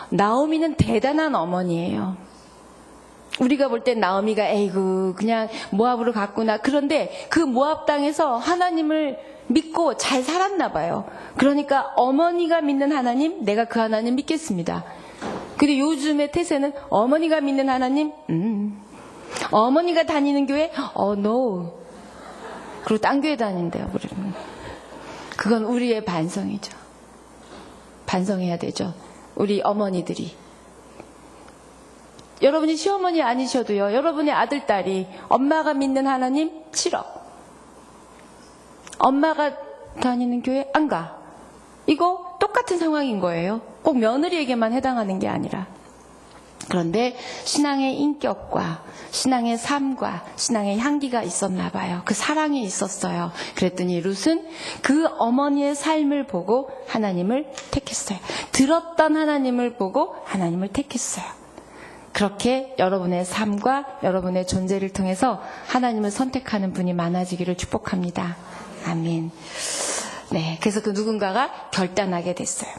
나오미는 대단한 어머니예요. 우리가 볼 땐 나오미가 에이구 그냥 모압으로 갔구나. 그런데 그 모압 땅에서 하나님을 믿고 잘 살았나 봐요. 그러니까 어머니가 믿는 하나님, 내가 그 하나님 믿겠습니다. 근데 요즘의 태세는 어머니가 믿는 하나님, 어머니가 다니는 교회, no. 그리고 딴 교회 다닌대요, 우리는. 그건 우리의 반성이죠. 반성해야 되죠. 우리 어머니들이. 여러분이 시어머니 아니셔도요, 여러분의 아들, 딸이 엄마가 믿는 하나님 싫어. 엄마가 다니는 교회 안 가. 이거 똑같은 상황인 거예요. 꼭 며느리에게만 해당하는 게 아니라. 그런데 신앙의 인격과 신앙의 삶과 신앙의 향기가 있었나 봐요. 그 사랑이 있었어요. 그랬더니 룻은 그 어머니의 삶을 보고 하나님을 택했어요. 들었던 하나님을 보고 하나님을 택했어요. 그렇게 여러분의 삶과 여러분의 존재를 통해서 하나님을 선택하는 분이 많아지기를 축복합니다. 아멘. 네, 그래서 그 누군가가 결단하게 됐어요.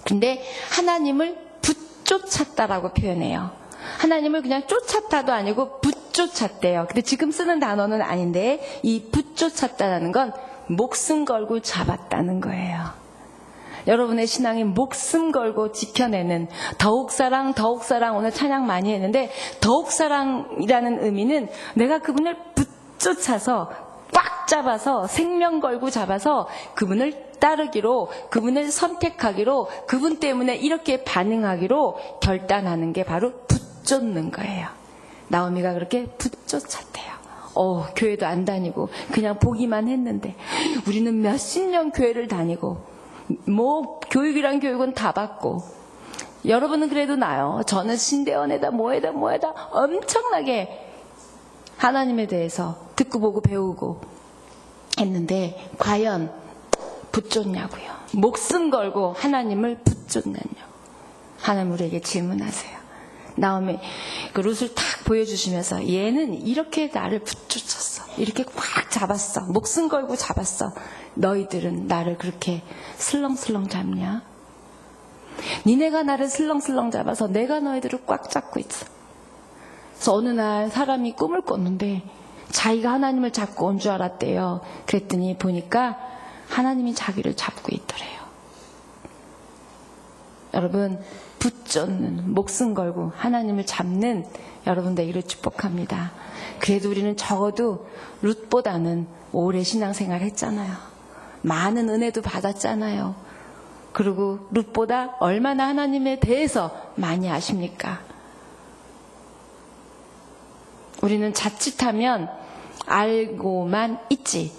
근데 하나님을 붙쫓았다라고 표현해요. 하나님을 그냥 쫓았다도 아니고 붙쫓았대요. 근데 지금 쓰는 단어는 아닌데 이 붙쫓았다는 건 목숨 걸고 잡았다는 거예요. 여러분의 신앙이 목숨 걸고 지켜내는 더욱 사랑 오늘 찬양 많이 했는데 더욱 사랑이라는 의미는 내가 그분을 붙쫓아서 꽉 잡아서 생명 걸고 잡아서 그분을 따르기로, 그분을 선택하기로, 그분 때문에 이렇게 반응하기로 결단하는 게 바로 붙쫓는 거예요. 나오미가 그렇게 붙쫓았대요. 교회도 안 다니고 그냥 보기만 했는데 우리는 몇십 년 교회를 다니고 교육이란 교육은 다 받고 여러분은 그래도 나요. 저는 신대원에다 뭐에다 엄청나게 하나님에 대해서 듣고 보고 배우고 했는데 과연 붙쫓냐고요. 목숨 걸고 하나님을 붙쫓느냐고. 하나님 우리에게 질문하세요. 나오미 그 룻을 탁 보여주시면서 얘는 이렇게 나를 붙쫓았어. 이렇게 꽉 잡았어. 목숨 걸고 잡았어. 너희들은 나를 그렇게 슬렁슬렁 잡냐? 니네가 나를 슬렁슬렁 잡아서 내가 너희들을 꽉 잡고 있어. 그래서 어느 날 사람이 꿈을 꿨는데 자기가 하나님을 잡고 온 줄 알았대요. 그랬더니 보니까 하나님이 자기를 잡고 있더래요. 여러분, 붙쫓는, 목숨 걸고 하나님을 잡는 여러분 되기를 축복합니다. 그래도 우리는 적어도 룻보다는 오래 신앙생활 했잖아요. 많은 은혜도 받았잖아요. 그리고 룻보다 얼마나 하나님에 대해서 많이 아십니까? 우리는 자칫하면 알고만 있지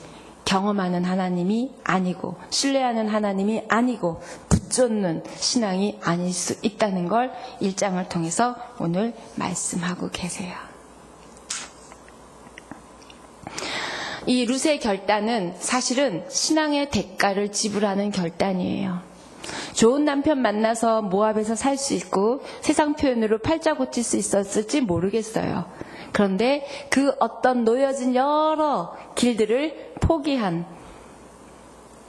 경험하는 하나님이 아니고 신뢰하는 하나님이 아니고 붙쫓는 신앙이 아닐 수 있다는 걸 1장을 통해서 오늘 말씀하고 계세요. 이 룻의 결단은 사실은 신앙의 대가를 지불하는 결단이에요. 좋은 남편 만나서 모압에서 살 수 있고 세상 표현으로 팔자 고칠 수 있었을지 모르겠어요. 그런데 그 어떤 놓여진 여러 길들을 포기한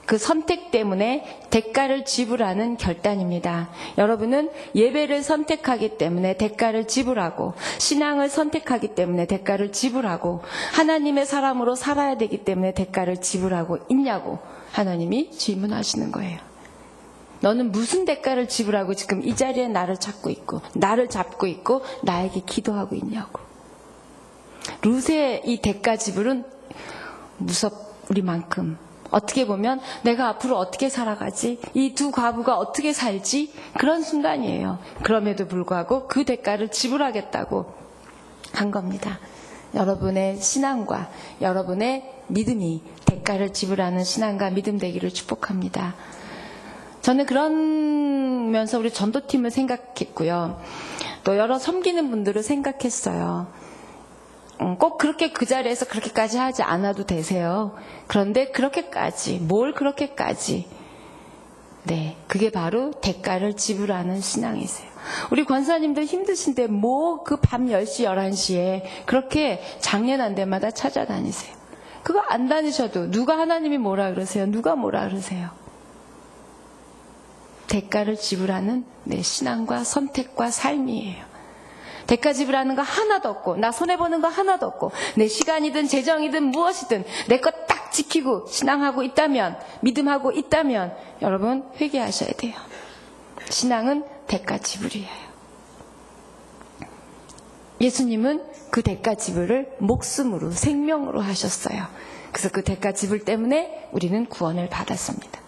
그 선택 때문에 대가를 지불하는 결단입니다. 여러분은 예배를 선택하기 때문에 대가를 지불하고 신앙을 선택하기 때문에 대가를 지불하고 하나님의 사람으로 살아야 되기 때문에 대가를 지불하고 있냐고 하나님이 질문하시는 거예요. 너는 무슨 대가를 지불하고 지금 이 자리에 나를 잡고 있고 나에게 기도하고 있냐고. 룻의 이 대가 지불은 무섭리만큼 어떻게 보면 내가 앞으로 어떻게 살아가지? 이 두 과부가 어떻게 살지? 그런 순간이에요. 그럼에도 불구하고 그 대가를 지불하겠다고 한 겁니다. 여러분의 신앙과 여러분의 믿음이 대가를 지불하는 신앙과 믿음 되기를 축복합니다. 저는 그러면서 우리 전도팀을 생각했고요. 또 여러 섬기는 분들을 생각했어요. 꼭 그렇게 그 자리에서 그렇게까지 하지 않아도 되세요. 그런데 뭘 그렇게까지. 네, 그게 바로 대가를 지불하는 신앙이세요. 우리 권사님들 힘드신데 그 밤 10시, 11시에 그렇게 장례난 데마다 찾아다니세요. 그거 안 다니셔도 누가 하나님이 뭐라 그러세요? 누가 뭐라 그러세요? 대가를 지불하는 내 신앙과 선택과 삶이에요. 대가 지불하는 거 하나도 없고 나 손해보는 거 하나도 없고 내 시간이든 재정이든 무엇이든 내 거 딱 딱 지키고 신앙하고 있다면, 믿음하고 있다면 여러분 회개하셔야 돼요. 신앙은 대가 지불이에요. 예수님은 그 대가 지불을 목숨으로, 생명으로 하셨어요. 그래서 그 대가 지불 때문에 우리는 구원을 받았습니다.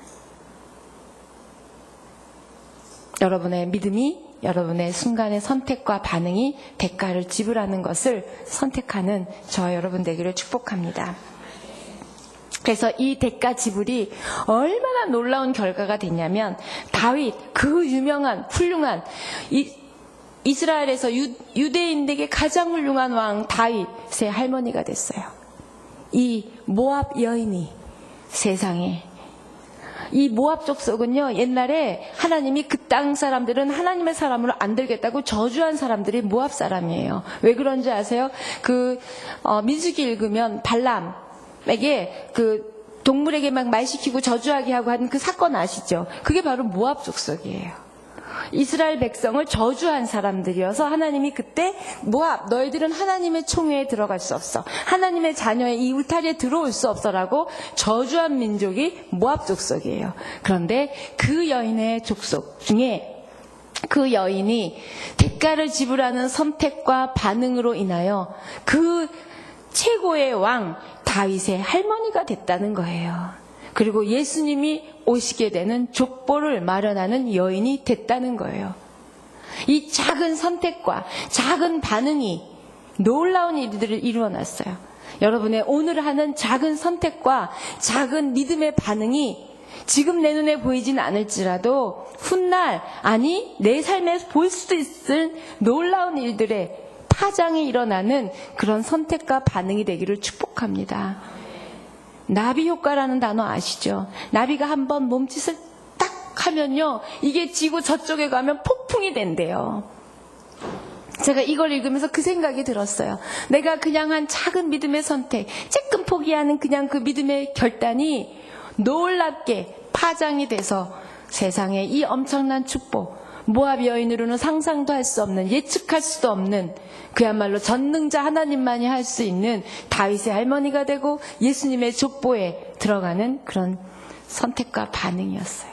여러분의 믿음이, 여러분의 순간의 선택과 반응이 대가를 지불하는 것을 선택하는 저와 여러분 되기를 축복합니다. 그래서 이 대가 지불이 얼마나 놀라운 결과가 됐냐면, 다윗, 그 유명한 훌륭한 이스라엘에서 유대인에게 가장 훌륭한 왕 다윗의 할머니가 됐어요. 이 모압 여인이 세상에, 이 모압 족속은요, 옛날에 하나님이 그 땅 사람들은 하나님의 사람으로 안 들겠다고 저주한 사람들이 모압 사람이에요. 왜 그런지 아세요? 민수기 읽으면 발람에게 동물에게 막 말 시키고 저주하게 하고 하는 그 사건 아시죠? 그게 바로 모압 족속이에요. 이스라엘 백성을 저주한 사람들이어서 하나님이 그때 모압, 너희들은 하나님의 총회에 들어갈 수 없어, 하나님의 자녀의 이 울타리에 들어올 수 없어라고 저주한 민족이 모압 족속이에요. 그런데 그 여인의 족속 중에 그 여인이 대가를 지불하는 선택과 반응으로 인하여 그 최고의 왕 다윗의 할머니가 됐다는 거예요. 그리고 예수님이 오시게 되는 족보를 마련하는 여인이 됐다는 거예요. 이 작은 선택과 작은 반응이 놀라운 일들을 이루어놨어요. 여러분의 오늘 하는 작은 선택과 작은 믿음의 반응이 지금 내 눈에 보이진 않을지라도 훗날, 아니 내 삶에 볼 수도 있을 놀라운 일들의 파장이 일어나는 그런 선택과 반응이 되기를 축복합니다. 나비 효과라는 단어 아시죠? 나비가 한번 몸짓을 딱 하면요, 이게 지구 저쪽에 가면 폭풍이 된대요. 제가 이걸 읽으면서 그 생각이 들었어요. 내가 그냥 한 작은 믿음의 선택, 쬐끔 포기하는 그냥 그 믿음의 결단이 놀랍게 파장이 돼서 세상에 이 엄청난 축복, 모압 여인으로는 상상도 할 수 없는, 예측할 수도 없는, 그야말로 전능자 하나님만이 할 수 있는 다윗의 할머니가 되고 예수님의 족보에 들어가는 그런 선택과 반응이었어요.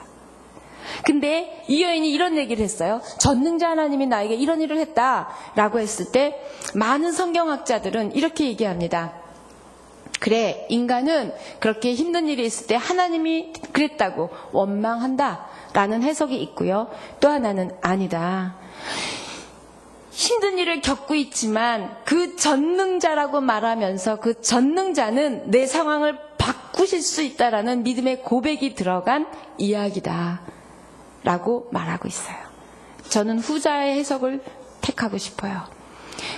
근데 이 여인이 이런 얘기를 했어요. 전능자 하나님이 나에게 이런 일을 했다라고 했을 때 많은 성경학자들은 이렇게 얘기합니다. 그래, 인간은 그렇게 힘든 일이 있을 때 하나님이 그랬다고 원망한다 라는 해석이 있고요. 또 하나는 아니다. 힘든 일을 겪고 있지만 그 전능자라고 말하면서 그 전능자는 내 상황을 바꾸실 수 있다라는 믿음의 고백이 들어간 이야기다 라고 말하고 있어요. 저는 후자의 해석을 택하고 싶어요.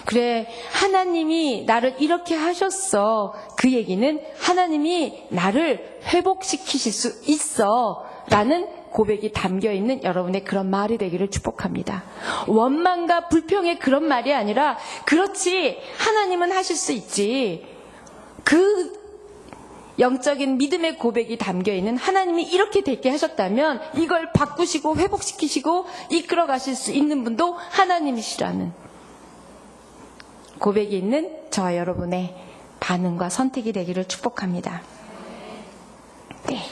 그래, 하나님이 나를 이렇게 하셨어. 그 얘기는 하나님이 나를 회복시키실 수 있어 라는 고백이 담겨있는 여러분의 그런 말이 되기를 축복합니다. 원망과 불평의 그런 말이 아니라, 그렇지, 하나님은 하실 수 있지, 그 영적인 믿음의 고백이 담겨있는, 하나님이 이렇게 되게 하셨다면 이걸 바꾸시고 회복시키시고 이끌어 가실 수 있는 분도 하나님이시라는 고백이 있는 저와 여러분의 반응과 선택이 되기를 축복합니다. 네.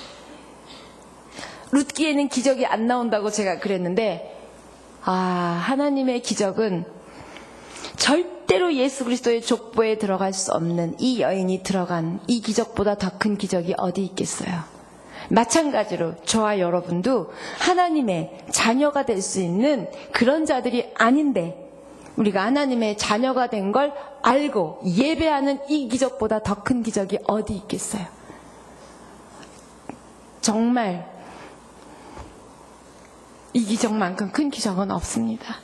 룻기에는 기적이 안 나온다고 제가 그랬는데, 하나님의 기적은 절대로 예수 그리스도의 족보에 들어갈 수 없는 이 여인이 들어간 이 기적보다 더 큰 기적이 어디 있겠어요. 마찬가지로 저와 여러분도 하나님의 자녀가 될 수 있는 그런 자들이 아닌데, 우리가 하나님의 자녀가 된 걸 알고 예배하는 이 기적보다 더 큰 기적이 어디 있겠어요. 정말 이 기적만큼 큰 기적은 없습니다.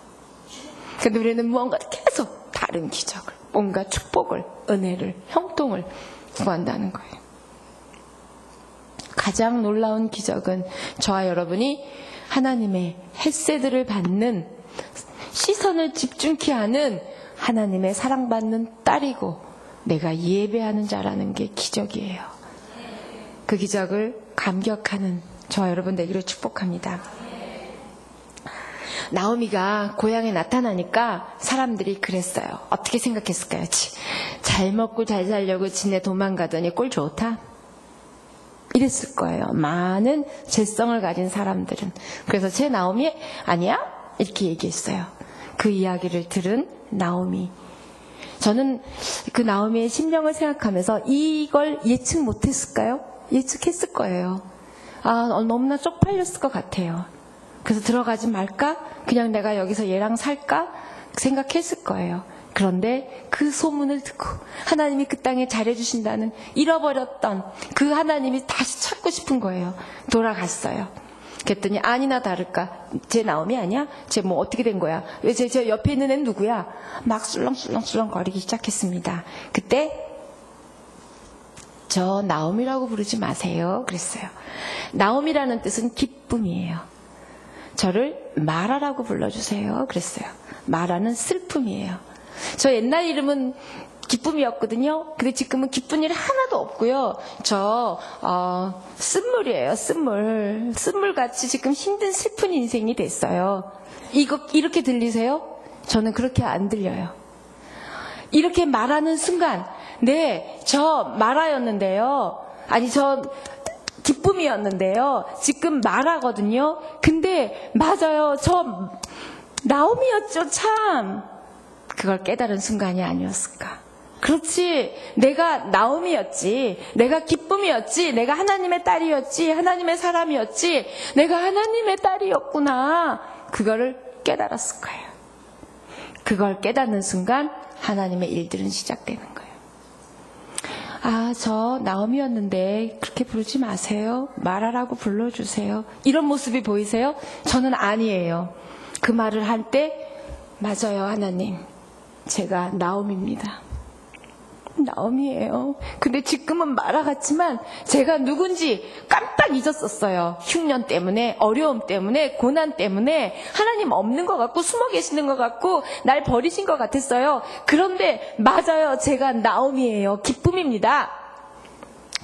근데 우리는 무언가 계속 다른 기적을, 뭔가 축복을, 은혜를, 형통을 구한다는 거예요. 가장 놀라운 기적은 저와 여러분이 하나님의 햇새들을 받는, 시선을 집중케 하는 하나님의 사랑받는 딸이고 내가 예배하는 자라는 게 기적이에요. 그 기적을 감격하는 저와 여러분 되기를 축복합니다. 나오미가 고향에 나타나니까 사람들이 그랬어요. 어떻게 생각했을까요? 잘 먹고 잘 살려고 지네 도망가더니 꼴 좋다. 이랬을 거예요. 많은 재성을 가진 사람들은. 그래서 제 나오미 아니야? 이렇게 얘기했어요. 그 이야기를 들은 나오미. 저는 그 나오미의 심령을 생각하면서 이걸 예측 못했을까요? 예측했을 거예요. 너무나 쪽팔렸을 것 같아요. 그래서 들어가지 말까? 그냥 내가 여기서 얘랑 살까? 생각했을 거예요. 그런데 그 소문을 듣고 하나님이 그 땅에 잘해주신다는 잃어버렸던 그 하나님이 다시 찾고 싶은 거예요. 돌아갔어요. 그랬더니 아니나 다를까 제 나오미 아니야? 쟤 뭐 어떻게 된 거야? 왜 제 옆에 있는 애는 누구야? 막 술렁술렁술렁 거리기 시작했습니다. 그때 저 나오미라고 부르지 마세요 그랬어요. 나오미라는 뜻은 기쁨이에요. 저를 마라라고 불러주세요 그랬어요. 마라는 슬픔이에요. 저 옛날 이름은 기쁨이었거든요. 근데 지금은 기쁜 일이 하나도 없고요. 저 쓴물이에요. 쓴물같이 지금 힘든 슬픈 인생이 됐어요. 이렇게 들리세요? 저는 그렇게 안 들려요. 이렇게 말하는 순간 네, 저 마라였는데요. 아니 저 기쁨이었는데요. 지금 마라거든요. 근데 맞아요. 저 나오미였죠 참. 그걸 깨달은 순간이 아니었을까. 그렇지, 내가 나오미였지, 내가 기쁨이었지, 내가 하나님의 딸이었지, 하나님의 사람이었지, 내가 하나님의 딸이었구나. 그거를 깨달았을 거예요. 그걸 깨닫는 순간 하나님의 일들은 시작되는 거예요. 저 나오미였는데 그렇게 부르지 마세요. 마라라고 불러주세요. 이런 모습이 보이세요? 저는 아니에요. 그 말을 할 때 맞아요 하나님. 제가 나오미입니다. 나오미예요. 근데 지금은 마라 같지만 제가 누군지 깜빡 잊었었어요. 흉년 때문에, 어려움 때문에, 고난 때문에 하나님 없는 것 같고 숨어 계시는 것 같고 날 버리신 것 같았어요. 그런데 맞아요. 제가 나오미예요. 기쁨입니다.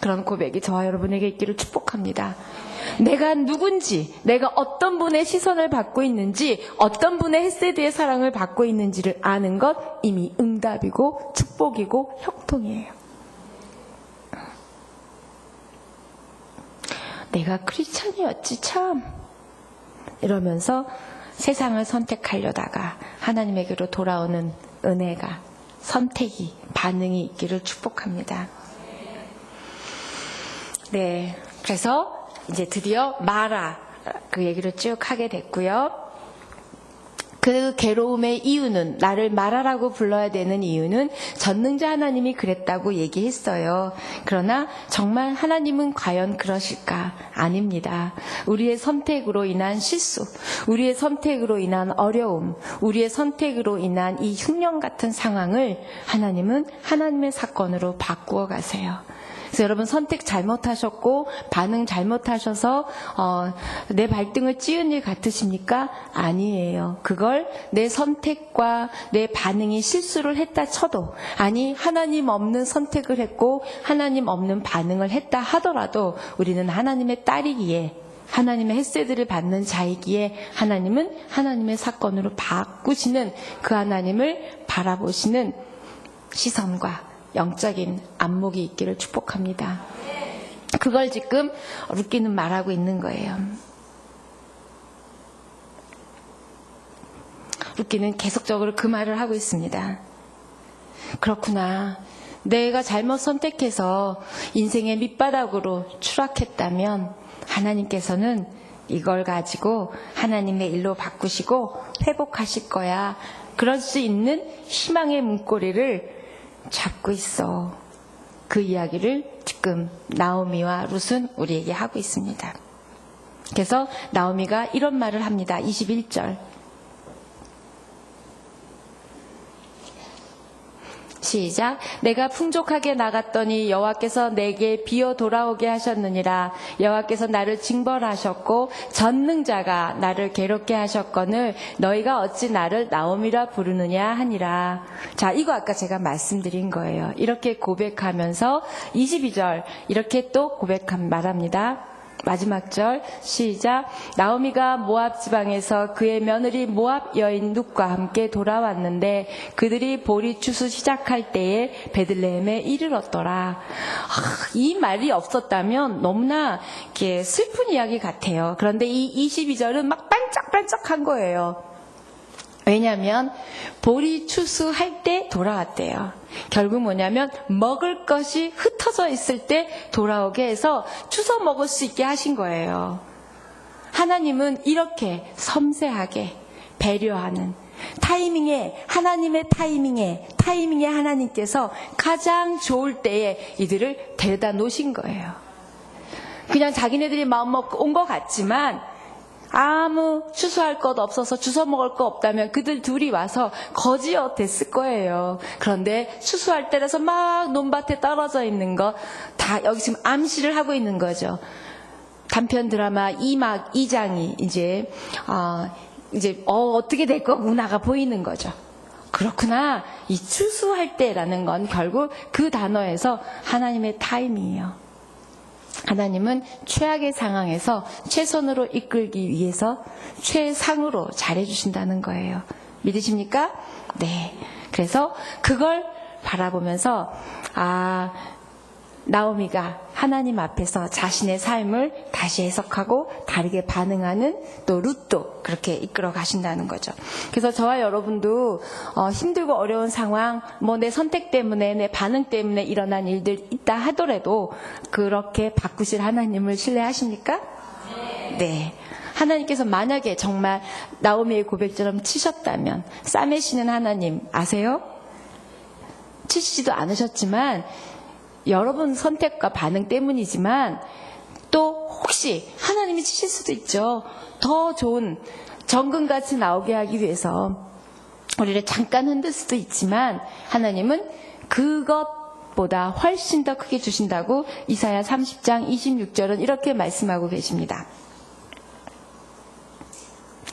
그런 고백이 저와 여러분에게 있기를 축복합니다. 내가 누군지, 내가 어떤 분의 시선을 받고 있는지, 어떤 분의 헤세드의 사랑을 받고 있는지를 아는 것 이미 응답이고 축복이고 형통이에요. 내가 크리스찬이었지 참. 이러면서 세상을 선택하려다가 하나님에게로 돌아오는 은혜가, 선택이, 반응이 있기를 축복합니다. 네, 그래서 이제 드디어 마라 그 얘기를 쭉 하게 됐고요. 그 괴로움의 이유는, 나를 마라라고 불러야 되는 이유는 전능자 하나님이 그랬다고 얘기했어요. 그러나 정말 하나님은 과연 그러실까? 아닙니다. 우리의 선택으로 인한 실수, 우리의 선택으로 인한 어려움, 우리의 선택으로 인한 이 흉년 같은 상황을 하나님은 하나님의 사건으로 바꾸어 가세요. 그래서 여러분 선택 잘못하셨고 반응 잘못하셔서 내 발등을 찌은 일 같으십니까? 아니에요. 그걸 내 선택과 내 반응이 실수를 했다 쳐도, 아니 하나님 없는 선택을 했고 하나님 없는 반응을 했다 하더라도 우리는 하나님의 딸이기에, 하나님의 헤세드를 받는 자이기에 하나님은 하나님의 사건으로 바꾸시는, 그 하나님을 바라보시는 시선과 영적인 안목이 있기를 축복합니다. 그걸 지금 룻기는 말하고 있는 거예요. 룻기는 계속적으로 그 말을 하고 있습니다. 그렇구나. 내가 잘못 선택해서 인생의 밑바닥으로 추락했다면 하나님께서는 이걸 가지고 하나님의 일로 바꾸시고 회복하실 거야. 그럴 수 있는 희망의 문고리를 잡고 있어. 그 이야기를 지금 나오미와 룻은 우리에게 하고 있습니다. 그래서 나오미가 이런 말을 합니다. 21절 시작. 내가 풍족하게 나갔더니 여호와께서 내게 비어 돌아오게 하셨느니라. 여호와께서 나를 징벌하셨고 전능자가 나를 괴롭게 하셨거늘 너희가 어찌 나를 나오미라 부르느냐 하니라. 자, 이거 아까 제가 말씀드린 거예요. 이렇게 고백하면서 22절 이렇게 또 말합니다. 마지막 절 시작. 나오미가 모압 지방에서 그의 며느리 모압 여인 룻과 함께 돌아왔는데 그들이 보리 추수 시작할 때에 베들레헴에 이르렀더라. 이 말이 없었다면 너무나 이렇게 슬픈 이야기 같아요. 그런데 이 22절은 막 반짝반짝한 거예요. 왜냐하면 보리 추수할 때 돌아왔대요. 결국 뭐냐면 먹을 것이 흩어져 있을 때 돌아오게 해서 주워 먹을 수 있게 하신 거예요. 하나님은 이렇게 섬세하게 배려하는 하나님의 타이밍에 하나님께서 가장 좋을 때에 이들을 데려다 놓으신 거예요. 그냥 자기네들이 마음 먹고 온 것 같지만 아무 추수할 것 없어서 주워 먹을 거 없다면 그들 둘이 와서 거지어 됐을 거예요. 그런데 추수할 때라서 막 논밭에 떨어져 있는 거 다 여기 지금 암시를 하고 있는 거죠. 단편 드라마 2장이 이제 어떻게 될 거구나가 보이는 거죠. 그렇구나. 이 추수할 때라는 건 결국 그 단어에서 하나님의 타임이에요. 하나님은 최악의 상황에서 최선으로 이끌기 위해서 최상으로 잘해주신다는 거예요. 믿으십니까? 네. 그래서 그걸 바라보면서 나오미가 하나님 앞에서 자신의 삶을 다시 해석하고 다르게 반응하는 또 룻도 그렇게 이끌어 가신다는 거죠. 그래서 저와 여러분도 힘들고 어려운 상황, 내 선택 때문에 내 반응 때문에 일어난 일들 있다 하더라도 그렇게 바꾸실 하나님을 신뢰하십니까? 네. 하나님께서 만약에 정말 나오미의 고백처럼 치셨다면 싸매시는 하나님 아세요? 치시지도 않으셨지만 여러분 선택과 반응 때문이지만 또 혹시 하나님이 치실 수도 있죠. 더 좋은 정금같이 나오게 하기 위해서 우리를 잠깐 흔들 수도 있지만 하나님은 그것보다 훨씬 더 크게 주신다고 이사야 30장 26절은 이렇게 말씀하고 계십니다.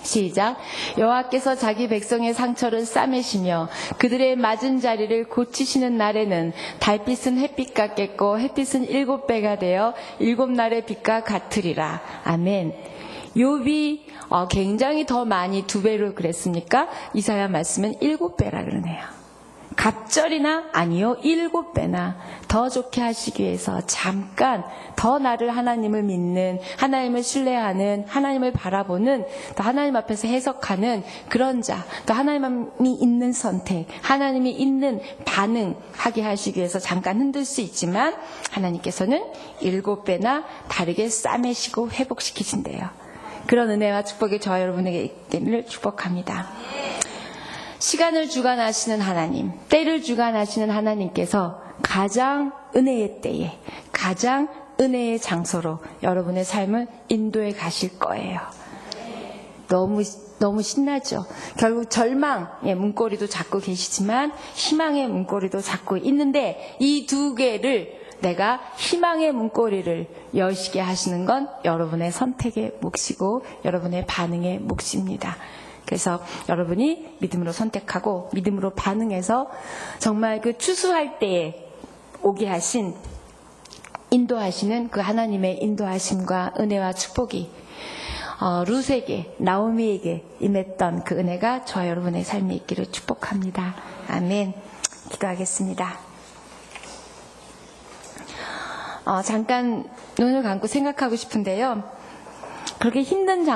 시작. 여호와께서 자기 백성의 상처를 싸매시며 그들의 맞은 자리를 고치시는 날에는 달빛은 햇빛 같겠고 햇빛은 7배가 되어 7날의 빛과 같으리라. 아멘. 욥이 굉장히 더 많이 2배로 그랬습니까? 이사야 말씀은 7배라 그러네요. 갑절이나 아니요 7배나 더 좋게 하시기 위해서 잠깐 더 나를 하나님을 믿는, 하나님을 신뢰하는, 하나님을 바라보는, 또 하나님 앞에서 해석하는 그런 자, 또 하나님이 있는 선택, 하나님이 있는 반응하게 하시기 위해서 잠깐 흔들 수 있지만 하나님께서는 7배나 다르게 싸매시고 회복시키신대요. 그런 은혜와 축복이 저와 여러분에게 있기를 축복합니다. 시간을 주관하시는 하나님, 때를 주관하시는 하나님께서 가장 은혜의 때에, 가장 은혜의 장소로 여러분의 삶을 인도해 가실 거예요. 너무 신나죠. 결국 절망의 문고리도 잡고 계시지만 희망의 문고리도 잡고 있는데 이 2개를 내가 희망의 문고리를 여시게 하시는 건 여러분의 선택의 몫이고 여러분의 반응의 몫입니다. 그래서 여러분이 믿음으로 선택하고 믿음으로 반응해서 정말 그 추수할 때에 오게 하신 인도하시는 그 하나님의 인도하심과 은혜와 축복이 룻에게 나오미에게 임했던 그 은혜가 저와 여러분의 삶에 있기를 축복합니다. 아멘. 기도하겠습니다. 잠깐 눈을 감고 생각하고 싶은데요. 그렇게 힘든